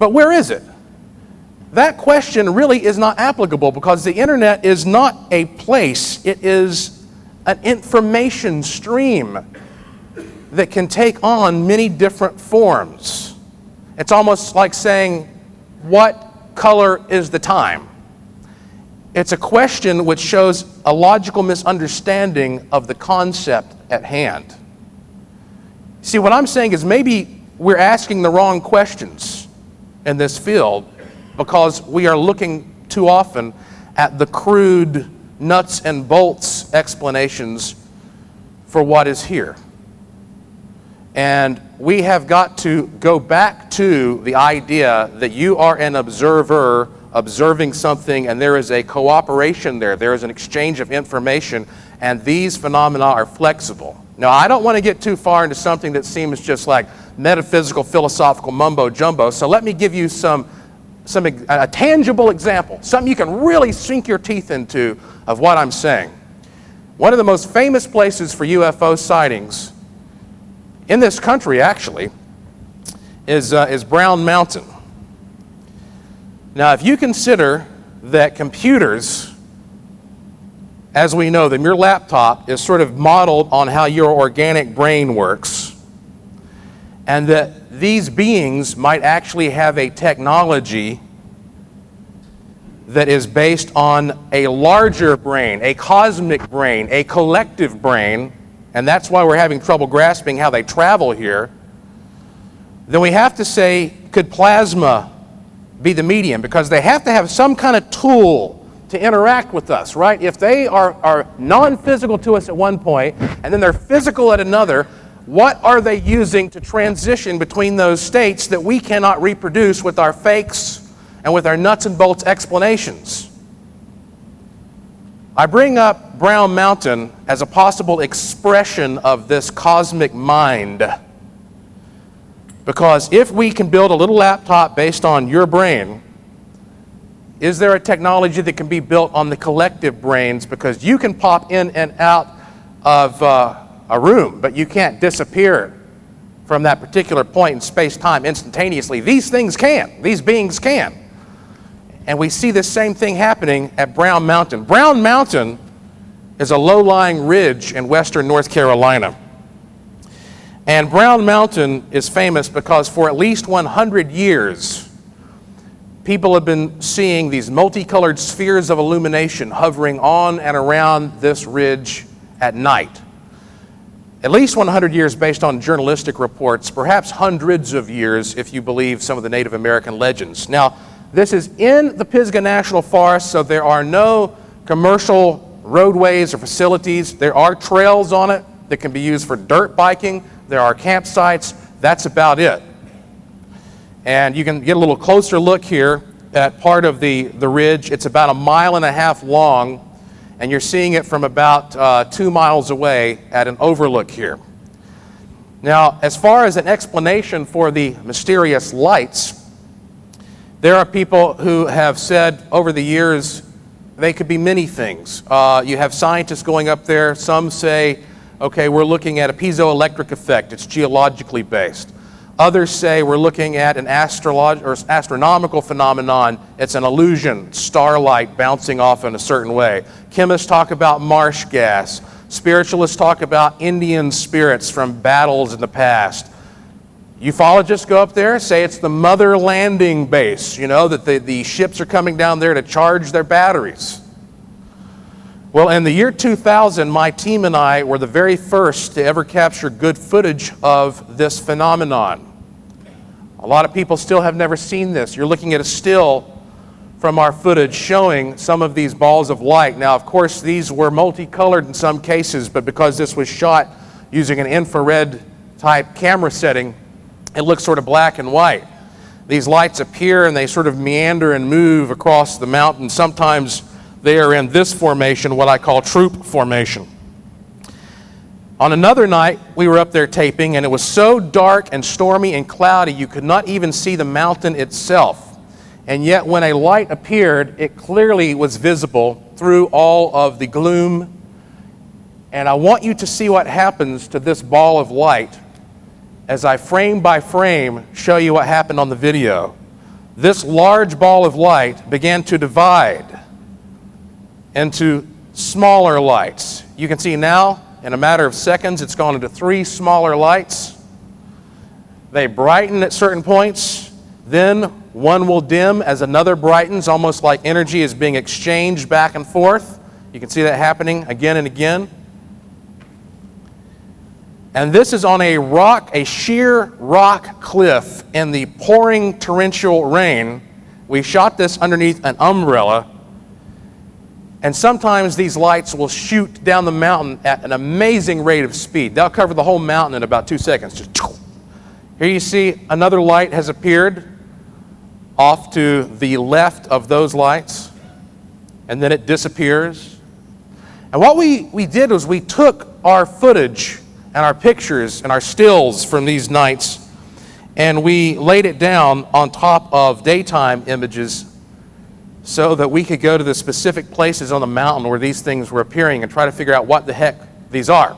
Speaker 2: But where is it? That question really is not applicable because the internet is not a place. It is an information stream that can take on many different forms. It's almost like saying, what color is the time? It's a question which shows a logical misunderstanding of the concept at hand. See, what I'm saying is maybe we're asking the wrong questions in this field because we are looking too often at the crude nuts and bolts explanations for what is here. And we have got to go back to the idea that you are an observer observing something, and there is a cooperation there. There is an exchange of information, and these phenomena are flexible. Now, I don't want to get too far into something that seems just like metaphysical, philosophical mumbo-jumbo, so let me give you a tangible example, something you can really sink your teeth into of what I'm saying. One of the most famous places for UFO sightings in this country, actually, is Brown Mountain. Now, if you consider that computers, as we know them, your laptop is sort of modeled on how your organic brain works, and that these beings might actually have a technology that is based on a larger brain, a cosmic brain, a collective brain, and that's why we're having trouble grasping how they travel here, then we have to say, could plasma be the medium? Because they have to have some kind of tool to interact with us, right? If they are non-physical to us at one point, and then they're physical at another, what are they using to transition between those states that we cannot reproduce with our fakes and with our nuts and bolts explanations? I bring up Brown Mountain as a possible expression of this cosmic mind. Because if we can build a little laptop based on your brain, is there a technology that can be built on the collective brains? Because you can pop in and out of a room, but you can't disappear from that particular point in space-time instantaneously. These things can. These beings can. And we see this same thing happening at Brown Mountain. Brown Mountain is a low-lying ridge in western North Carolina. And Brown Mountain is famous because for at least 100 years, people have been seeing these multicolored spheres of illumination hovering on and around this ridge at night. At least 100 years based on journalistic reports, perhaps hundreds of years if you believe some of the Native American legends. Now, this is in the Pisgah National Forest, so there are no commercial roadways or facilities. There are trails on it that can be used for dirt biking. There are campsites. That's about it. And you can get a little closer look here at part of the ridge. It's about 1.5 miles long, and you're seeing it from about 2 miles away at an overlook here. Now, as far as an explanation for the mysterious lights, there are people who have said over the years they could be many things. You have scientists going up there. Some say, okay, we're looking at a piezoelectric effect. It's geologically based. Others say we're looking at an astronomical phenomenon. It's an illusion, starlight bouncing off in a certain way. Chemists talk about marsh gas. Spiritualists talk about Indian spirits from battles in the past. Ufologists go up there, say it's the mother landing base, you know, that the ships are coming down there to charge their batteries. Well, in the year 2000, my team and I were the very first to ever capture good footage of this phenomenon. A lot of people still have never seen this. You're looking at a still from our footage showing some of these balls of light. Now, of course, these were multicolored in some cases, but because this was shot using an infrared type camera setting, it looks sort of black and white. These lights appear and they sort of meander and move across the mountain. Sometimes they are in this formation, what I call troop formation. On another night, we were up there taping, and it was so dark and stormy and cloudy you could not even see the mountain itself. And yet when a light appeared, it clearly was visible through all of the gloom. And I want you to see what happens to this ball of light as I frame by frame show you what happened on the video. This large ball of light began to divide into smaller lights. You can see now, in a matter of seconds, it's gone into 3 smaller lights. They brighten at certain points, then one will dim as another brightens, almost like energy is being exchanged back and forth. You can see that happening again and again. And this is on a rock, a sheer rock cliff in the pouring torrential rain. We shot this underneath an umbrella. And sometimes these lights will shoot down the mountain at an amazing rate of speed. They'll cover the whole mountain in about 2 seconds. Just here you see another light has appeared off to the left of those lights, and then it disappears. And what we did was we took our footage and our pictures and our stills from these nights, and we laid it down on top of daytime images so that we could go to the specific places on the mountain where these things were appearing and try to figure out what the heck these are.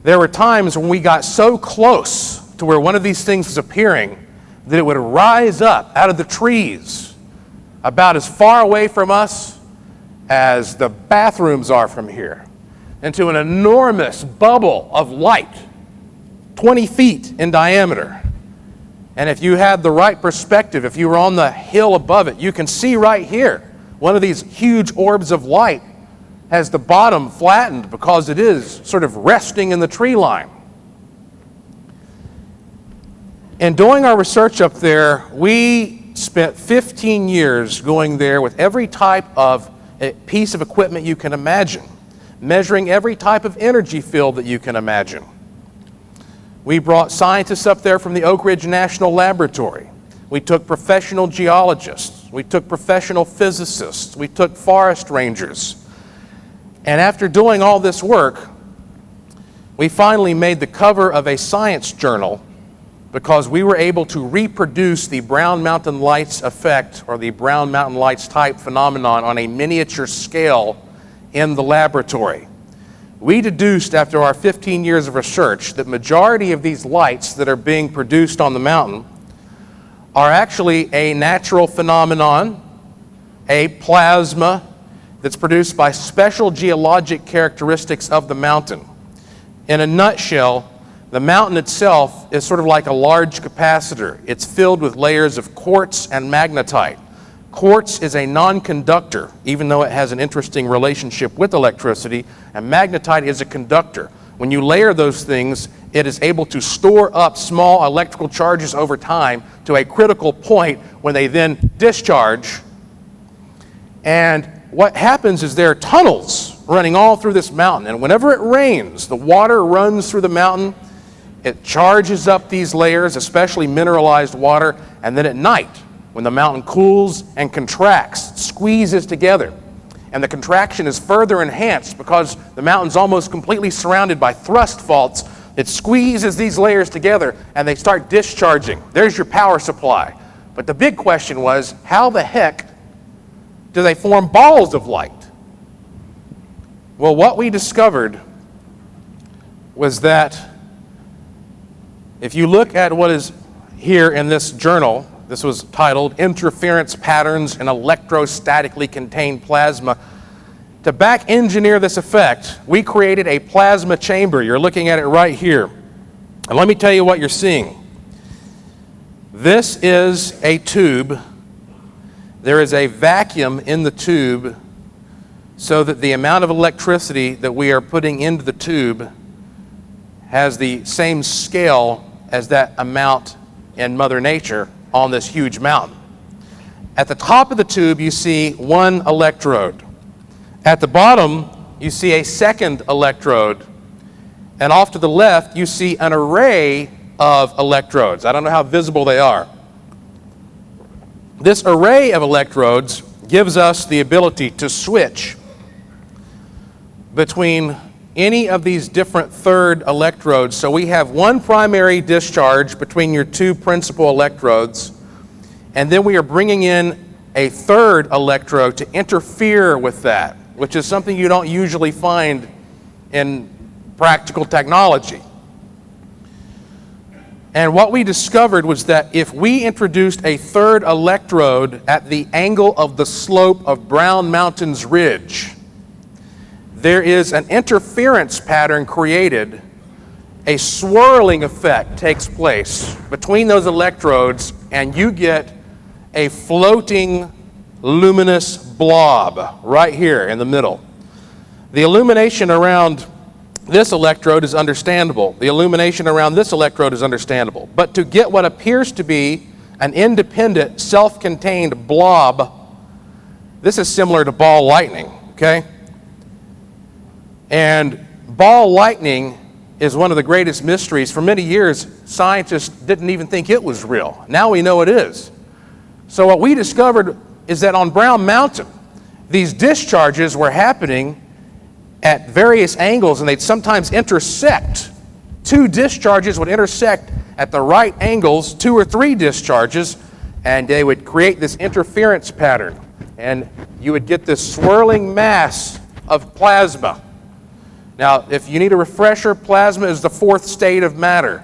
Speaker 2: There were times when we got so close to where one of these things was appearing that it would rise up out of the trees about as far away from us as the bathrooms are from here, into an enormous bubble of light, 20 feet in diameter. And if you had the right perspective, if you were on the hill above it, you can see right here, one of these huge orbs of light has the bottom flattened because it is sort of resting in the tree line. In doing our research up there, we spent 15 years going there with every type of piece of equipment you can imagine, measuring every type of energy field that you can imagine. We brought scientists up there from the Oak Ridge National Laboratory. We took professional geologists. We took professional physicists. We took forest rangers. And after doing all this work, we finally made the cover of a science journal because we were able to reproduce the Brown Mountain Lights effect, or the Brown Mountain Lights type phenomenon, on a miniature scale in the laboratory. We deduced after our 15 years of research that majority of these lights that are being produced on the mountain are actually a natural phenomenon, a plasma that's produced by special geologic characteristics of the mountain. In a nutshell, the mountain itself is sort of like a large capacitor. It's filled with layers of quartz and magnetite. Quartz is a non-conductor, even though it has an interesting relationship with electricity, and magnetite is a conductor. When you layer those things, it is able to store up small electrical charges over time to a critical point when they then discharge. And what happens is there are tunnels running all through this mountain, and whenever it rains, the water runs through the mountain. It charges up these layers, especially mineralized water, and then at night, when the mountain cools and contracts, squeezes together, and the contraction is further enhanced because the mountain's almost completely surrounded by thrust faults, it squeezes these layers together and they start discharging. There's your power supply. But the big question was, how the heck do they form balls of light? Well, what we discovered was that if you look at what is here in this journal, this was titled Interference Patterns in Electrostatically Contained Plasma. To back engineer this effect, we created a plasma chamber. You're looking at it right here. And let me tell you what you're seeing. This is a tube. There is a vacuum in the tube so that the amount of electricity that we are putting into the tube has the same scale as that amount in Mother Nature on this huge mountain. At the top of the tube, you see one electrode. At the bottom, you see a second electrode. And off to the left, you see an array of electrodes. I don't know how visible they are. This array of electrodes gives us the ability to switch between any of these different third electrodes. So we have one primary discharge between your two principal electrodes, and then we are bringing in a third electrode to interfere with that, which is something you don't usually find in practical technology. And what we discovered was that if we introduced a third electrode at the angle of the slope of Brown Mountain's ridge, there is an interference pattern created. A swirling effect takes place between those electrodes, and you get a floating luminous blob right here in the middle. The illumination around this electrode is understandable. The illumination around this electrode is understandable. But to get what appears to be an independent, self-contained blob, this is similar to ball lightning, okay? And ball lightning is one of the greatest mysteries. For many years, scientists didn't even think it was real. Now we know it is. So what we discovered is that on Brown Mountain, these discharges were happening at various angles, and they'd sometimes intersect. Two discharges would intersect at the right angles, 2 or 3 discharges, and they would create this interference pattern. And you would get this swirling mass of plasma. Now, if you need a refresher, plasma is the 4th state of matter.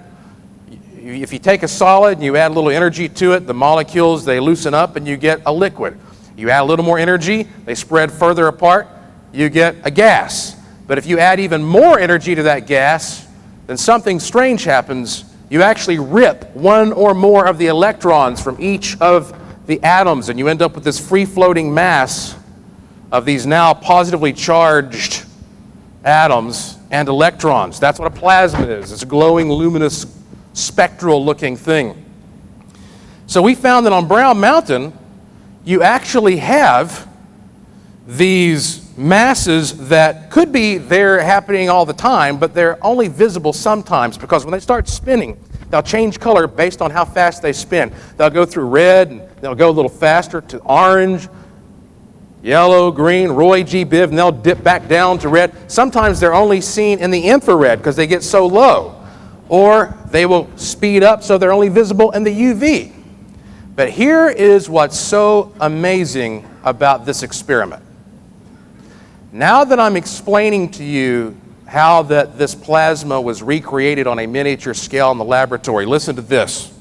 Speaker 2: If you take a solid and you add a little energy to it, the molecules, they loosen up and you get a liquid. You add a little more energy, they spread further apart, you get a gas. But if you add even more energy to that gas, then something strange happens. You actually rip one or more of the electrons from each of the atoms, and you end up with this free-floating mass of these now positively charged atoms and electrons. That's what a plasma is. It's a glowing, luminous, spectral-looking thing. So we found that on Brown Mountain, you actually have these masses that could be there happening all the time, but they're only visible sometimes, because when they start spinning, they'll change color based on how fast they spin. They'll go through red, and they'll go a little faster to orange, yellow, green, Roy G. Biv, and they'll dip back down to red. Sometimes they're only seen in the infrared because they get so low. Or they will speed up so they're only visible in the UV. But here is what's so amazing about this experiment. Now that I'm explaining to you how that this plasma was recreated on a miniature scale in the laboratory, listen to this.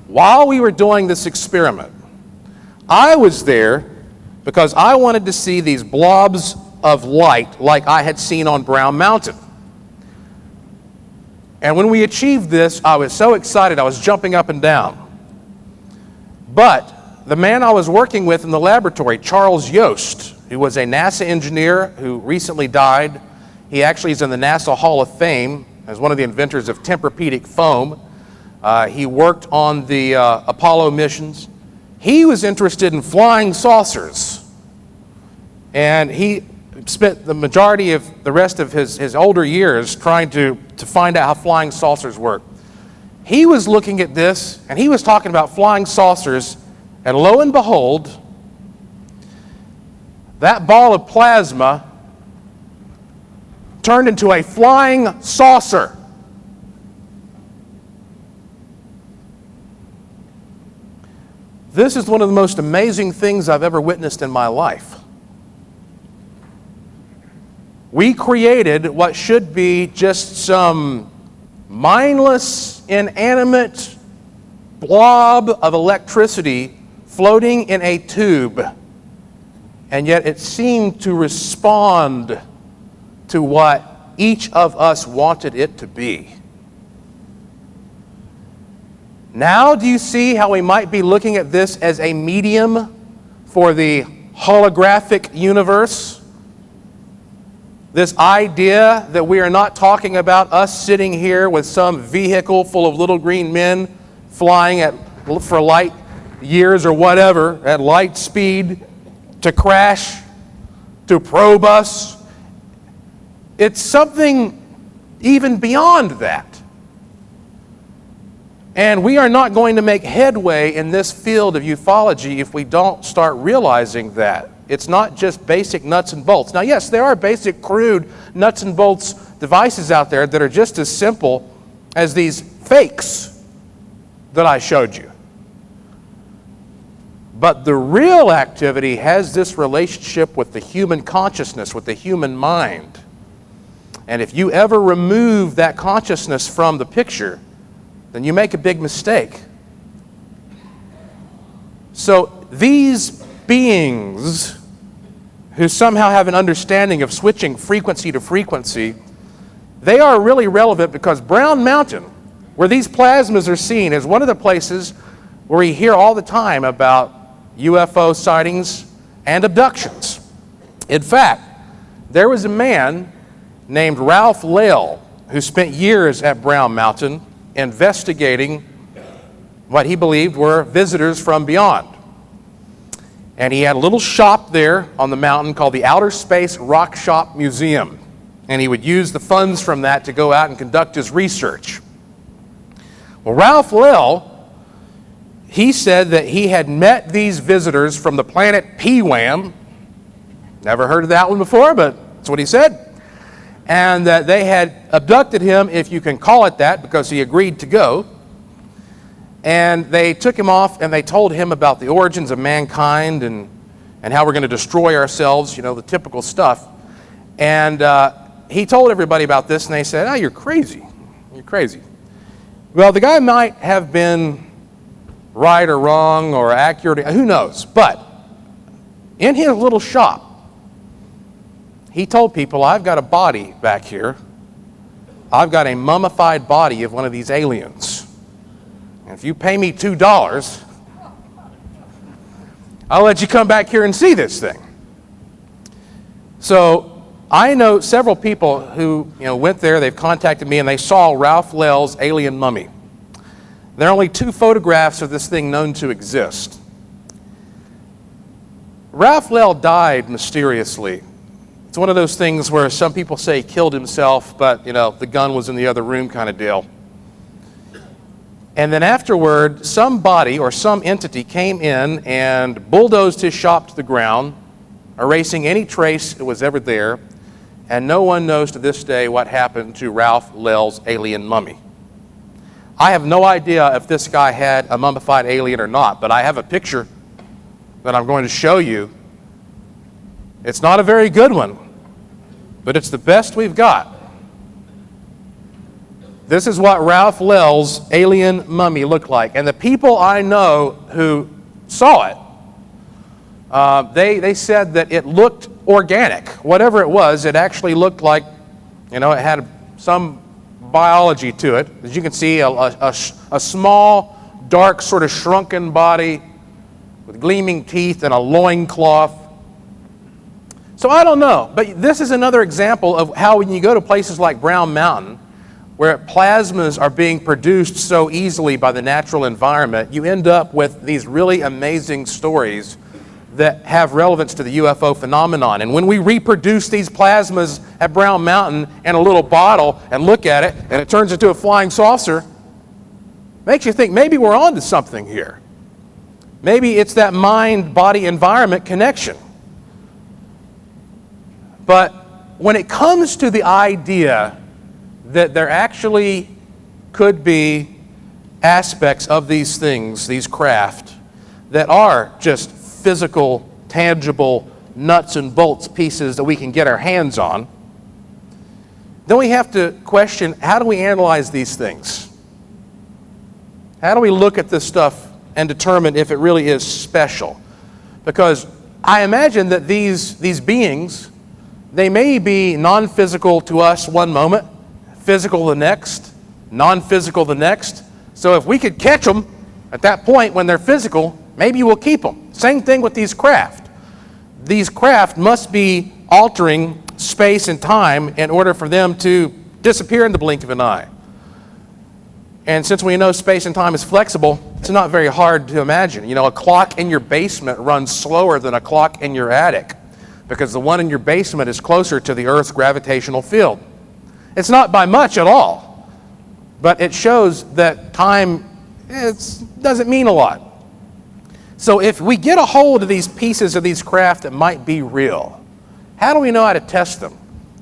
Speaker 2: While we were doing this experiment, I was there because I wanted to see these blobs of light like I had seen on Brown Mountain. And when we achieved this, I was so excited, I was jumping up and down. But the man I was working with in the laboratory, Charles Yost, who was a NASA engineer who recently died, he actually is in the NASA Hall of Fame as one of the inventors of Tempur-Pedic foam. He worked on the Apollo missions. He was interested in flying saucers. And he spent the majority of the rest of his older years trying to find out how flying saucers work. He was looking at this, and he was talking about flying saucers, and lo and behold, that ball of plasma turned into a flying saucer. This is one of the most amazing things I've ever witnessed in my life. We created what should be just some mindless, inanimate blob of electricity floating in a tube, and yet it seemed to respond to what each of us wanted it to be. Now, do you see how we might be looking at this as a medium for the holographic universe? This idea that we are not talking about us sitting here with some vehicle full of little green men flying for light years or whatever, at light speed, to crash, to probe us. It's something even beyond that. And we are not going to make headway in this field of ufology if we don't start realizing that. It's not just basic nuts and bolts. Now, yes, there are basic, crude nuts and bolts devices out there that are just as simple as these fakes that I showed you. But the real activity has this relationship with the human consciousness, with the human mind. And if you ever remove that consciousness from the picture, then you make a big mistake. So these beings who somehow have an understanding of switching frequency to frequency, they are really relevant because Brown Mountain, where these plasmas are seen, is one of the places where we hear all the time about UFO sightings and abductions. In fact, there was a man named Ralph Lale who spent years at Brown Mountain investigating what he believed were visitors from beyond. And he had a little shop there on the mountain called the Outer Space Rock Shop Museum. And he would use the funds from that to go out and conduct his research. Well, Ralph Lale, he said that he had met these visitors from the planet P-Wham. Never heard of that one before, but that's what he said. And that they had abducted him, if you can call it that, because he agreed to go. And they took him off and they told him about the origins of mankind and how we're going to destroy ourselves, you know, the typical stuff. And he told everybody about this, and they said, "Oh, you're crazy. You're crazy." Well, the guy might have been right or wrong or accurate, who knows. But in his little shop, he told people, "I've got a body back here. I've got a mummified body of one of these aliens. And if you pay me $2, I'll let you come back here and see this thing." So I know several people who went there. They've contacted me, and they saw Ralph Lale's alien mummy. There are only 2 photographs of this thing known to exist. Ralph Lale died mysteriously. It's one of those things where some people say he killed himself, but the gun was in the other room kind of deal. And then afterward, somebody or some entity came in and bulldozed his shop to the ground, erasing any trace that was ever there, and no one knows to this day what happened to Ralph Lale's alien mummy. I have no idea if this guy had a mummified alien or not, but I have a picture that I'm going to show you. It's not a very good one, but it's the best we've got. This is what Ralph Lale's alien mummy looked like. And the people I know who saw it, they said that it looked organic. Whatever it was, it actually looked like, it had some biology to it. As you can see, a small, dark, sort of shrunken body with gleaming teeth and a loincloth. So I don't know, but this is another example of how when you go to places like Brown Mountain, where plasmas are being produced so easily by the natural environment, you end up with these really amazing stories that have relevance to the UFO phenomenon. And when we reproduce these plasmas at Brown Mountain in a little bottle and look at it, and it turns into a flying saucer, makes you think maybe we're on to something here. Maybe it's that mind-body-environment connection. But when it comes to the idea that there actually could be aspects of these things, these craft, that are just physical, tangible, nuts and bolts pieces that we can get our hands on, then we have to question, how do we analyze these things? How do we look at this stuff and determine if it really is special? Because I imagine that these beings, they may be non-physical to us one moment, physical the next, non-physical the next. So if we could catch them at that point when they're physical, maybe we'll keep them. Same thing with these craft. These craft must be altering space and time in order for them to disappear in the blink of an eye. And since we know space and time is flexible, it's not very hard to imagine. You know, a clock in your basement runs slower than a clock in your attic because the one in your basement is closer to the Earth's gravitational field. It's not by much at all, but it shows that time doesn't mean a lot. So if we get a hold of these pieces of these craft that might be real, how do we know how to test them?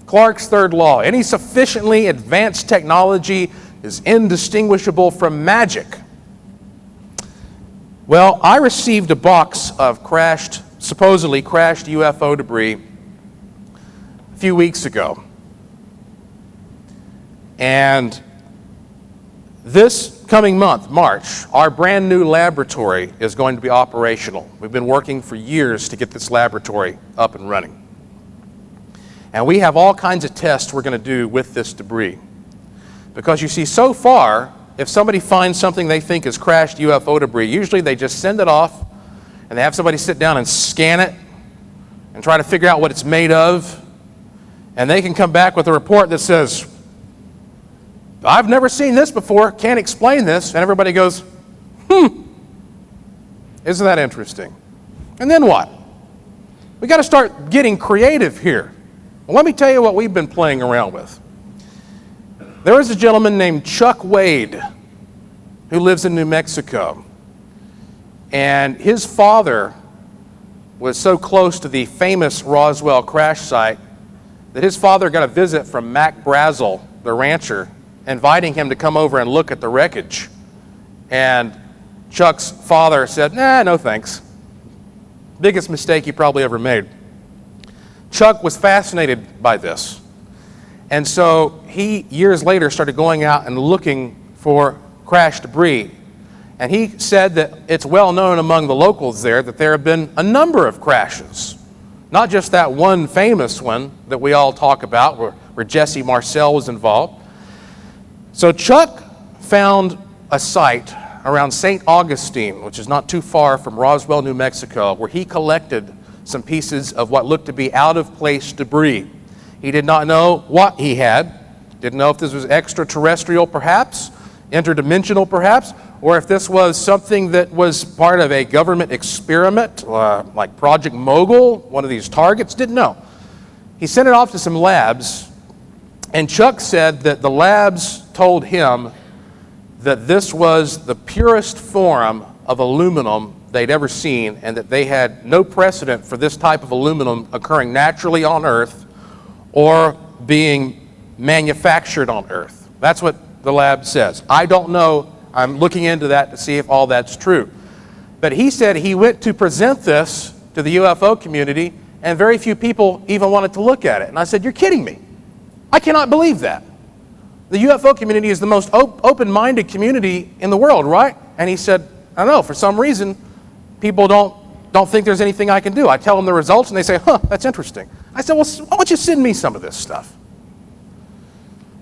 Speaker 2: Clarke's third law: any sufficiently advanced technology is indistinguishable from magic. Well, I received a box of supposedly crashed UFO debris a few weeks ago. And this coming month, March, our brand new laboratory is going to be operational. We've been working for years to get this laboratory up and running. And we have all kinds of tests we're going to do with this debris. Because you see, so far, if somebody finds something they think is crashed UFO debris, usually they just send it off and they have somebody sit down and scan it and try to figure out what it's made of. And they can come back with a report that says, I've never seen this before, can't explain this. And everybody goes, isn't that interesting? And then what? We got to start getting creative here. Well, let me tell you what we've been playing around with. There is a gentleman named Chuck Wade who lives in New Mexico. And his father was so close to the famous Roswell crash site that his father got a visit from Mac Brazel, the rancher, inviting him to come over and look at the wreckage. And Chuck's father said, nah, no thanks. Biggest mistake he probably ever made. Chuck was fascinated by this. And so he, years later, started going out and looking for crashed debris. And he said that it's well known among the locals there that there have been a number of crashes. Not just that one famous one that we all talk about where Jesse Marcel was involved. So Chuck found a site around St. Augustine, which is not too far from Roswell, New Mexico, where he collected some pieces of what looked to be out-of-place debris. He did not know what he had, didn't know if this was extraterrestrial perhaps, interdimensional perhaps, or if this was something that was part of a government experiment, like Project Mogul, one of these targets, didn't know. He sent it off to some labs, and Chuck said that the labs told him that this was the purest form of aluminum they'd ever seen, and that they had no precedent for this type of aluminum occurring naturally on Earth or being manufactured on Earth. That's what the lab says. I don't know. I'm looking into that to see if all that's true. But he said he went to present this to the UFO community, and very few people even wanted to look at it. And I said, you're kidding me. I cannot believe that. The UFO community is the most open-minded community in the world, right? And he said, I don't know, for some reason, people don't think there's anything I can do. I tell them the results, and they say, that's interesting. I said, well, why don't you send me some of this stuff?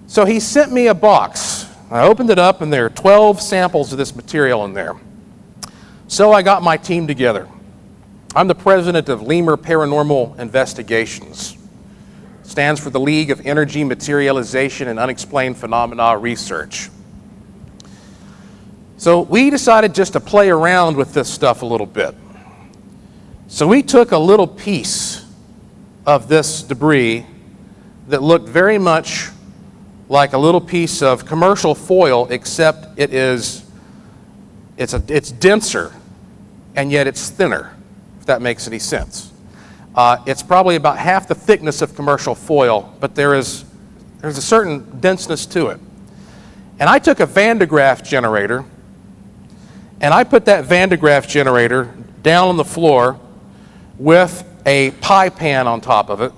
Speaker 2: So he sent me a box. I opened it up, and there are 12 samples of this material in there. So I got my team together. I'm the president of Lemur Paranormal Investigations. Stands for the League of Energy, Materialization, and Unexplained Phenomena Research. So we decided just to play around with this stuff a little bit. So we took a little piece of this debris that looked very much like a little piece of commercial foil, except it's denser, and yet it's thinner, if that makes any sense. It's probably about half the thickness of commercial foil, but there's a certain denseness to it. And I took a Van de Graaff generator, and I put that Van de Graaff generator down on the floor with a pie pan on top of it.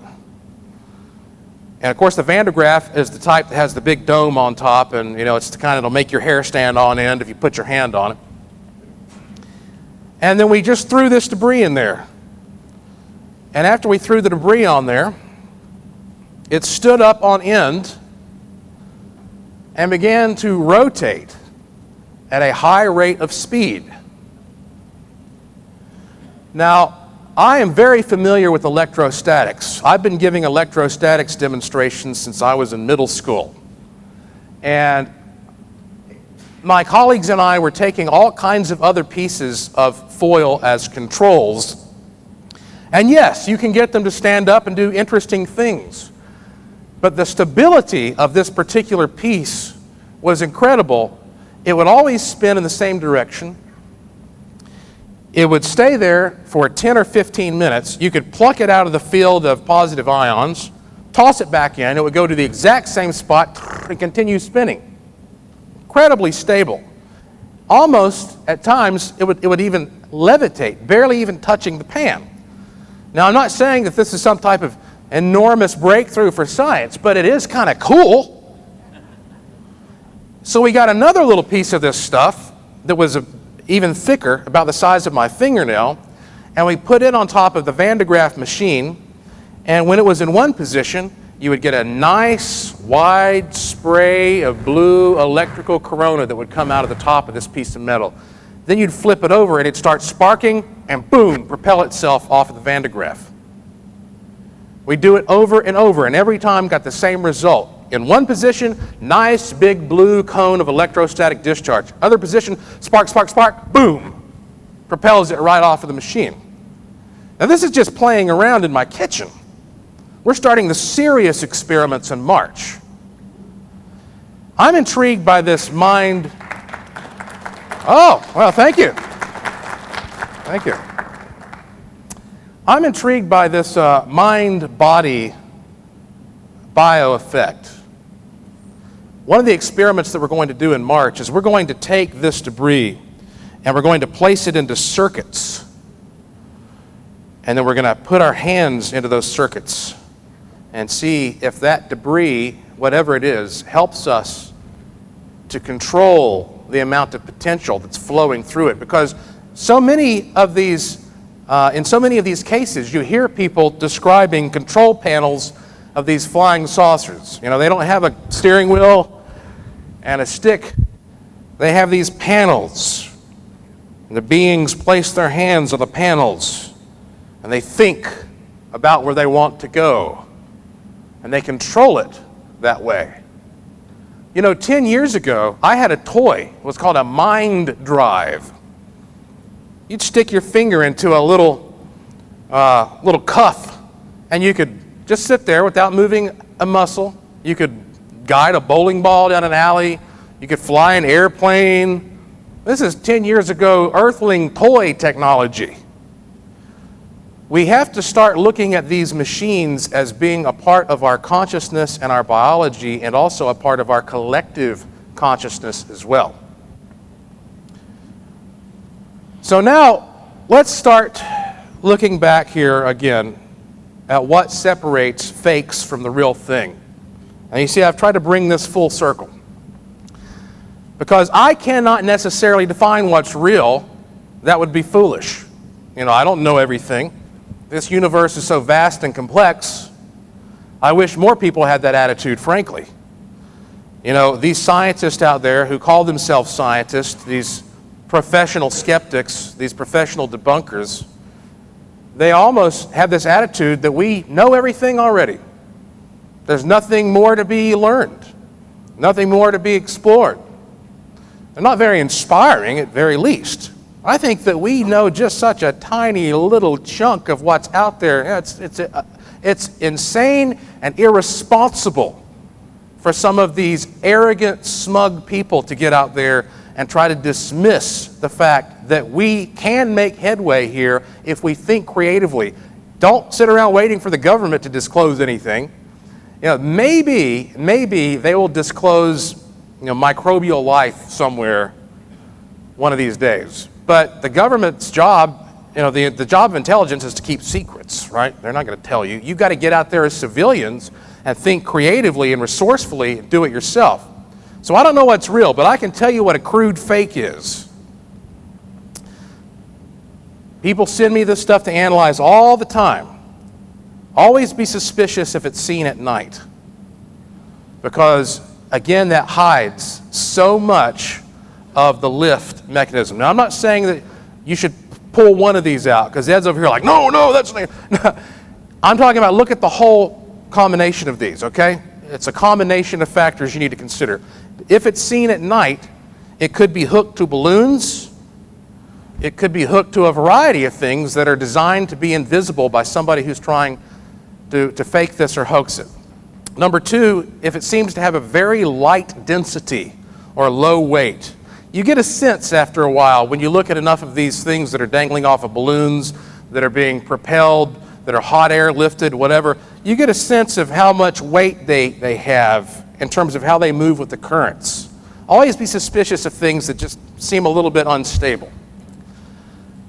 Speaker 2: And of course, the Van de Graaff is the type that has the big dome on top, and it's the kind that'll make your hair stand on end if you put your hand on it. And then we just threw this debris in there. And after we threw the debris on there, it stood up on end and began to rotate at a high rate of speed. Now, I am very familiar with electrostatics. I've been giving electrostatics demonstrations since I was in middle school. And my colleagues and I were taking all kinds of other pieces of foil as controls. And yes, you can get them to stand up and do interesting things. But the stability of this particular piece was incredible. It would always spin in the same direction. It would stay there for 10 or 15 minutes. You could pluck it out of the field of positive ions, toss it back in. It would go to the exact same spot and continue spinning. Incredibly stable. Almost, at times, it would even levitate, barely even touching the pan. Now, I'm not saying that this is some type of enormous breakthrough for science, but it is kind of cool. So we got another little piece of this stuff that was even thicker, about the size of my fingernail, and we put it on top of the Van de Graaff machine, and when it was in one position, you would get a nice wide spray of blue electrical corona that would come out of the top of this piece of metal. Then you'd flip it over and it'd start sparking, and boom, propel itself off of the Van de Graaff. We do it over and over, and every time got the same result. In one position, nice big blue cone of electrostatic discharge. Other position, spark, spark, spark, boom, propels it right off of the machine. Now this is just playing around in my kitchen. We're starting the serious experiments in March. I'm intrigued by this mind. Oh, well, thank you. Thank you. I'm intrigued by this mind-body bioeffect. One of the experiments that we're going to do in March is we're going to take this debris and we're going to place it into circuits. And then we're going to put our hands into those circuits and see if that debris, whatever it is, helps us to control the amount of potential that's flowing through it. Because so many of these, in so many of these cases, you hear people describing control panels of these flying saucers. They don't have a steering wheel and a stick. They have these panels. And the beings place their hands on the panels, and they think about where they want to go. And they control it that way. 10 years ago, I had a toy. It was called a mind drive. You'd stick your finger into a little cuff, and you could just sit there without moving a muscle. You could guide a bowling ball down an alley. You could fly an airplane. This is 10 years ago Earthling toy technology. We have to start looking at these machines as being a part of our consciousness and our biology, and also a part of our collective consciousness as well. So now, let's start looking back here again at what separates fakes from the real thing. And you see, I've tried to bring this full circle. Because I cannot necessarily define what's real. That would be foolish. I don't know everything. This universe is so vast and complex. I wish more people had that attitude, frankly. These scientists out there who call themselves scientists, these professional skeptics, these professional debunkers, they almost have this attitude that we know everything already. There's nothing more to be learned, nothing more to be explored. They're not very inspiring, at very least. I think that we know just such a tiny little chunk of what's out there. It's insane and irresponsible for some of these arrogant, smug people to get out there and try to dismiss the fact that we can make headway here if we think creatively. Don't sit around waiting for the government to disclose anything. Maybe they will disclose, microbial life somewhere one of these days. But the government's job, the job of intelligence is to keep secrets, right? They're not going to tell you. You've got to get out there as civilians and think creatively and resourcefully and do it yourself. So I don't know what's real, but I can tell you what a crude fake is. People send me this stuff to analyze all the time. Always be suspicious if it's seen at night. Because, again, that hides so much of the lift mechanism. Now, I'm not saying that you should pull one of these out, because Ed's over here like, no, that's not. I'm talking about look at the whole combination of these, okay? It's a combination of factors you need to consider. If it's seen at night, it could be hooked to balloons. It could be hooked to a variety of things that are designed to be invisible by somebody who's trying to fake this or hoax it. Number two, if it seems to have a very light density or low weight. You get a sense after a while when you look at enough of these things that are dangling off of balloons, that are being propelled, that are hot air lifted, whatever. You get a sense of how much weight they have in terms of how they move with the currents. Always be suspicious of things that just seem a little bit unstable.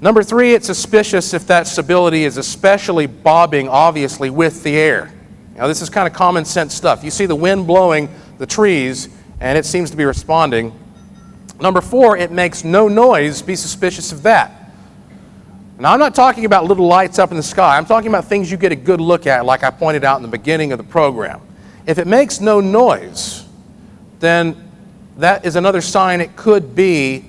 Speaker 2: Number three, it's suspicious if that stability is especially bobbing, obviously, with the air. Now, this is kind of common sense stuff. You see the wind blowing the trees, and it seems to be responding. Number four, it makes no noise. Be suspicious of that. Now, I'm not talking about little lights up in the sky. I'm talking about things you get a good look at, like I pointed out in the beginning of the program. If it makes no noise, then that is another sign it could be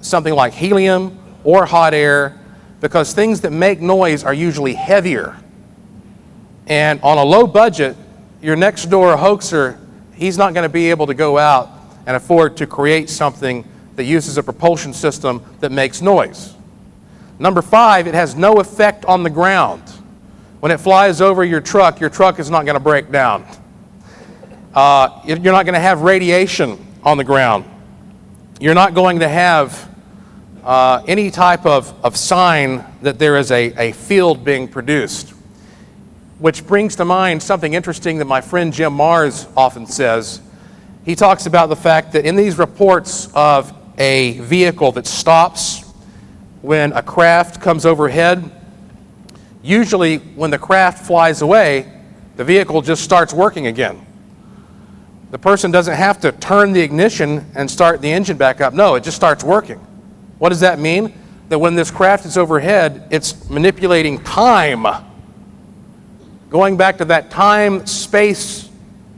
Speaker 2: something like helium or hot air, because things that make noise are usually heavier. And on a low budget, your next door hoaxer, he's not going to be able to go out and afford to create something that uses a propulsion system that makes noise. Number five, it has no effect on the ground. When it flies over your truck is not going to break down. You're not going to have radiation on the ground. You're not going to have any type of sign that there is a field being produced. Which brings to mind something interesting that my friend Jim Mars often says. He talks about the fact that in these reports of a vehicle that stops when a craft comes overhead, usually when the craft flies away, the vehicle just starts working again. The person doesn't have to turn the ignition and start the engine back up. No, it just starts working. What does that mean? That when this craft is overhead, it's manipulating time. Going back to that time-space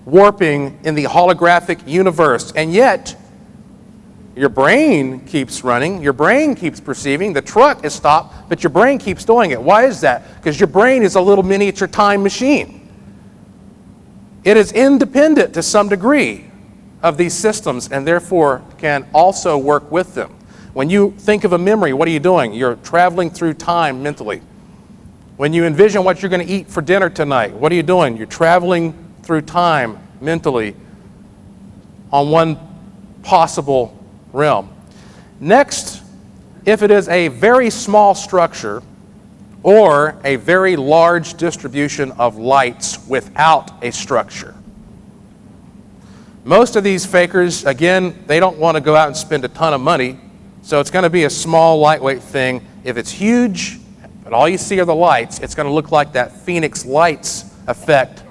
Speaker 2: warping in the holographic universe. And yet, your brain keeps running, your brain keeps perceiving, the truck is stopped, but your brain keeps doing it. Why is that? Because your brain is a little miniature time machine. It is independent to some degree of these systems and therefore can also work with them. When you think of a memory, what are you doing? You're traveling through time mentally. When you envision what you're going to eat for dinner tonight, what are you doing? You're traveling through time mentally on one possible realm. Next, if it is a very small structure or a very large distribution of lights without a structure. Most of these fakers, again, they don't want to go out and spend a ton of money, so it's going to be a small, lightweight thing. If it's huge, but all you see are the lights, it's going to look like that Phoenix Lights effect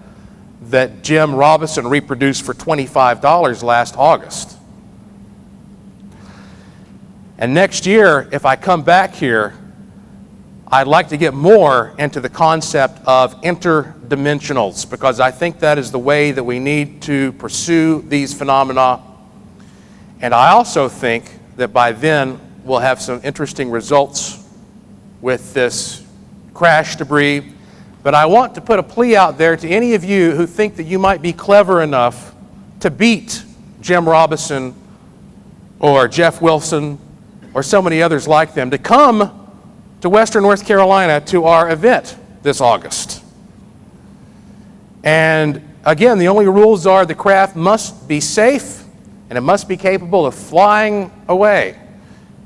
Speaker 2: that Jim Robinson reproduced for $25 last August. And next year, if I come back here, I'd like to get more into the concept of interdimensionals, because I think that is the way that we need to pursue these phenomena. And I also think that by then we'll have some interesting results with this crash debris. But I want to put a plea out there to any of you who think that you might be clever enough to beat Jim Robinson or Jeff Wilson or so many others like them, to come to Western North Carolina to our event this August. And again, the only rules are the craft must be safe and it must be capable of flying away.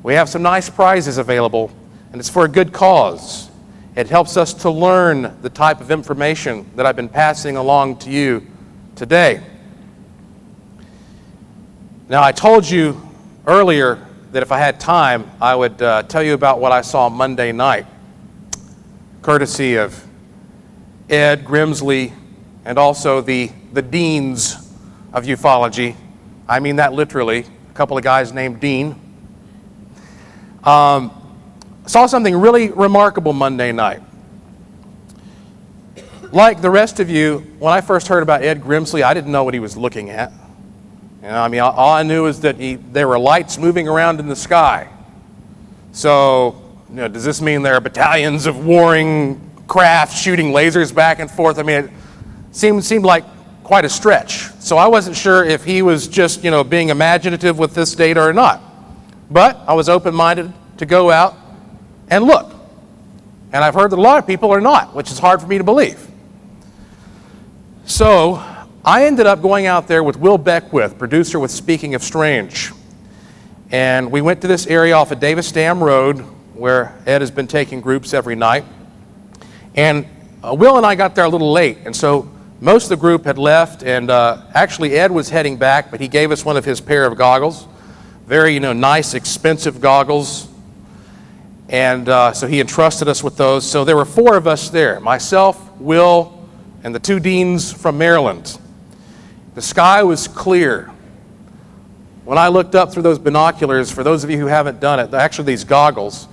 Speaker 2: We have some nice prizes available, and it's for a good cause. It helps us to learn the type of information that I've been passing along to you today. Now, I told you earlier that if I had time, I would tell you about what I saw Monday night, courtesy of Ed Grimsley and also the deans of ufology. I mean that literally, a couple of guys named Dean. Saw something really remarkable Monday night. Like the rest of you, when I first heard about Ed Grimsley, I didn't know what he was looking at. You know, I mean, all I knew is that there were lights moving around in the sky. So, you know, does this mean there are battalions of warring craft shooting lasers back and forth? I mean, it seemed like quite a stretch. So I wasn't sure if he was just, you know, being imaginative with this data or not. But I was open-minded to go out and look. And I've heard that a lot of people are not, which is hard for me to believe. So I ended up going out there with Will Beckwith, producer with Speaking of Strange. And we went to this area off of Davis Dam Road where Ed has been taking groups every night. And Will and I got there a little late, and so most of the group had left, and actually Ed was heading back, but he gave us one of his pair of goggles. Very, you know, nice, expensive goggles. And so he entrusted us with those. So there were 4 of us there, myself, Will, and the 2 deans from Maryland. The sky was clear. When I looked up through those binoculars, for those of you who haven't done it, actually these goggles,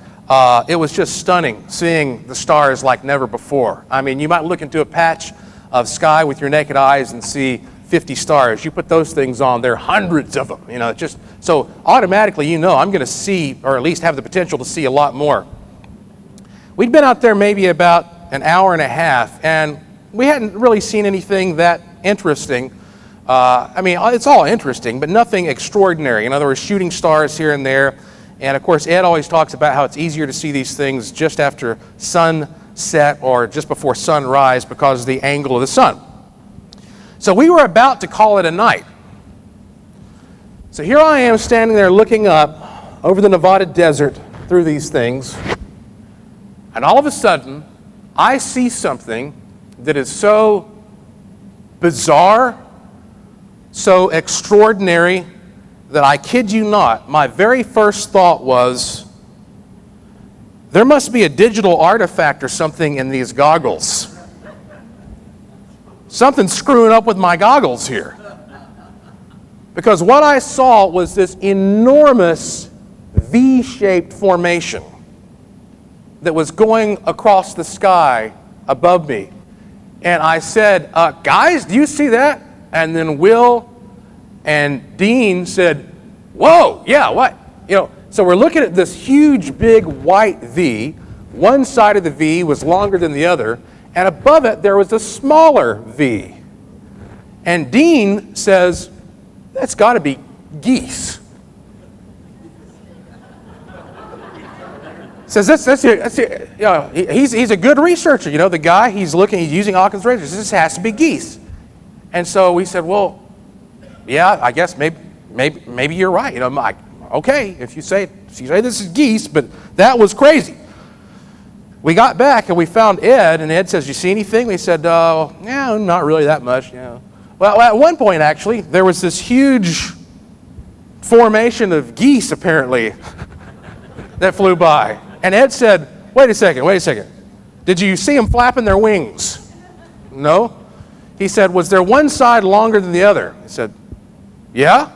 Speaker 2: it was just stunning seeing the stars like never before. I mean, you might look into a patch of sky with your naked eyes and see 50 stars. You put those things on, there are hundreds of them. You know, just so automatically you know I'm going to see, or at least have the potential to see a lot more. We'd been out there maybe about an hour and a half, and we hadn't really seen anything that interesting. I mean, it's all interesting, but nothing extraordinary. In other words, shooting stars here and there. And of course, Ed always talks about how it's easier to see these things just after sunset or just before sunrise because of the angle of the sun. So we were about to call it a night. So here I am standing there looking up over the Nevada desert through these things. And all of a sudden, I see something that is so bizarre, so extraordinary, that I kid you not, my very first thought was, there must be a digital artifact or something in these goggles. Something's screwing up with my goggles here. Because what I saw was this enormous V-shaped formation that was going across the sky above me. And I said, guys, do you see that? And then Will and Dean said, whoa, yeah, what? You know, so we're looking at this huge, big white V. One side of the V was longer than the other, and above it there was a smaller V. And Dean says, that's got to be geese. Says that's you know, he's a good researcher. You know, the guy, he's using Occam's razor. This has to be geese. And so we said, well, yeah, I guess maybe you're right. You know, I'm like, okay, if you say this is geese, but that was crazy. We got back and we found Ed, and Ed says, you see anything? We said, yeah, not really that much. You know. Well, at one point, actually, there was this huge formation of geese, apparently, that flew by. And Ed said, wait a second. Did you see them flapping their wings? No. He said, was there one side longer than the other? I said, yeah.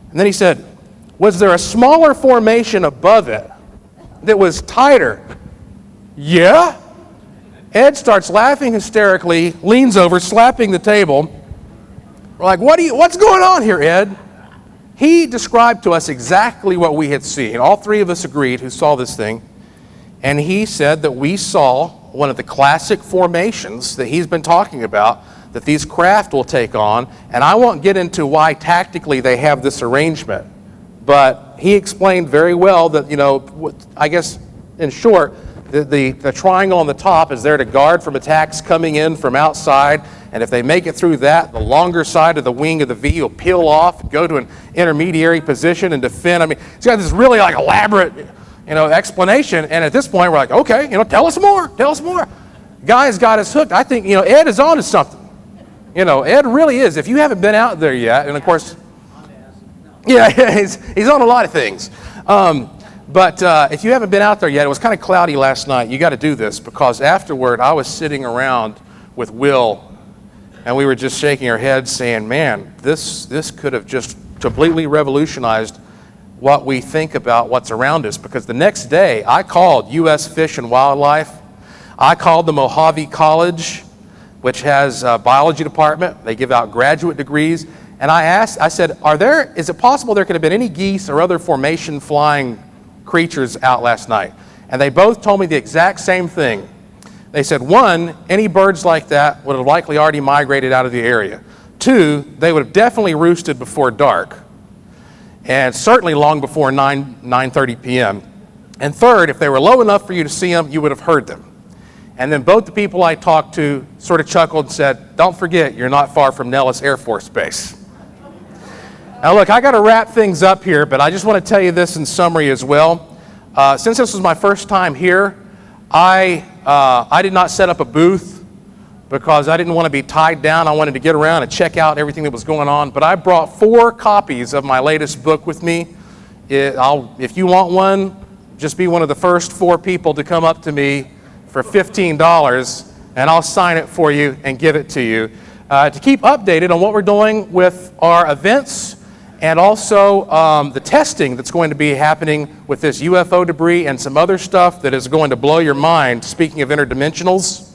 Speaker 2: And then he said, was there a smaller formation above it that was tighter? Yeah. Ed starts laughing hysterically, leans over, slapping the table. We're like, what's going on here, Ed? He described to us exactly what we had seen. All 3 of us agreed who saw this thing. And he said that we saw one of the classic formations that he's been talking about that these craft will take on. And I won't get into why tactically they have this arrangement. But he explained very well that, you know, I guess in short, the triangle on the top is there to guard from attacks coming in from outside. And if they make it through that, the longer side of the wing of the V will peel off, go to an intermediary position and defend. I mean, it's got this really like elaborate, you know, explanation. And at this point, we're like, okay, you know, tell us more, tell us more. Guy's got us hooked. I think, you know, Ed is on to something. You know, Ed really is. If you haven't been out there yet, and of course, yeah, he's on a lot of things. But if you haven't been out there yet, it was kind of cloudy last night. You got to do this, because afterward, I was sitting around with Will, and we were just shaking our heads saying, man, this could have just completely revolutionized what we think about what's around us. Because the next day, I called U.S. Fish and Wildlife. I called the Mojave College, which has a biology department. They give out graduate degrees. And I said, is it possible there could have been any geese or other formation flying creatures out last night? And they both told me the exact same thing. They said, one, any birds like that would have likely already migrated out of the area. Two, they would have definitely roosted before dark, and certainly long before 9:30 p.m. And third, if they were low enough for you to see them, you would have heard them. And then both the people I talked to sort of chuckled and said, don't forget, you're not far from Nellis Air Force Base. Now look, I got to wrap things up here, but I just want to tell you this in summary as well. Since this was my first time here, I did not set up a booth because I didn't want to be tied down. I wanted to get around and check out everything that was going on. But I brought 4 copies of my latest book with me. If you want one, just be one of the first 4 people to come up to me for $15, and I'll sign it for you and give it to you. To keep updated on what we're doing with our events, and also the testing that's going to be happening with this UFO debris and some other stuff that is going to blow your mind. Speaking of interdimensionals,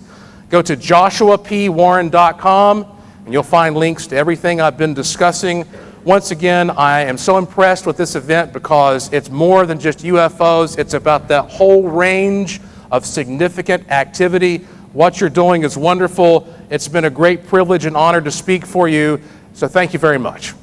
Speaker 2: go to joshuapwarren.com and you'll find links to everything I've been discussing. Once again, I am so impressed with this event because it's more than just UFOs. It's about that whole range of significant activity. What you're doing is wonderful. It's been a great privilege and honor to speak for you. So thank you very much.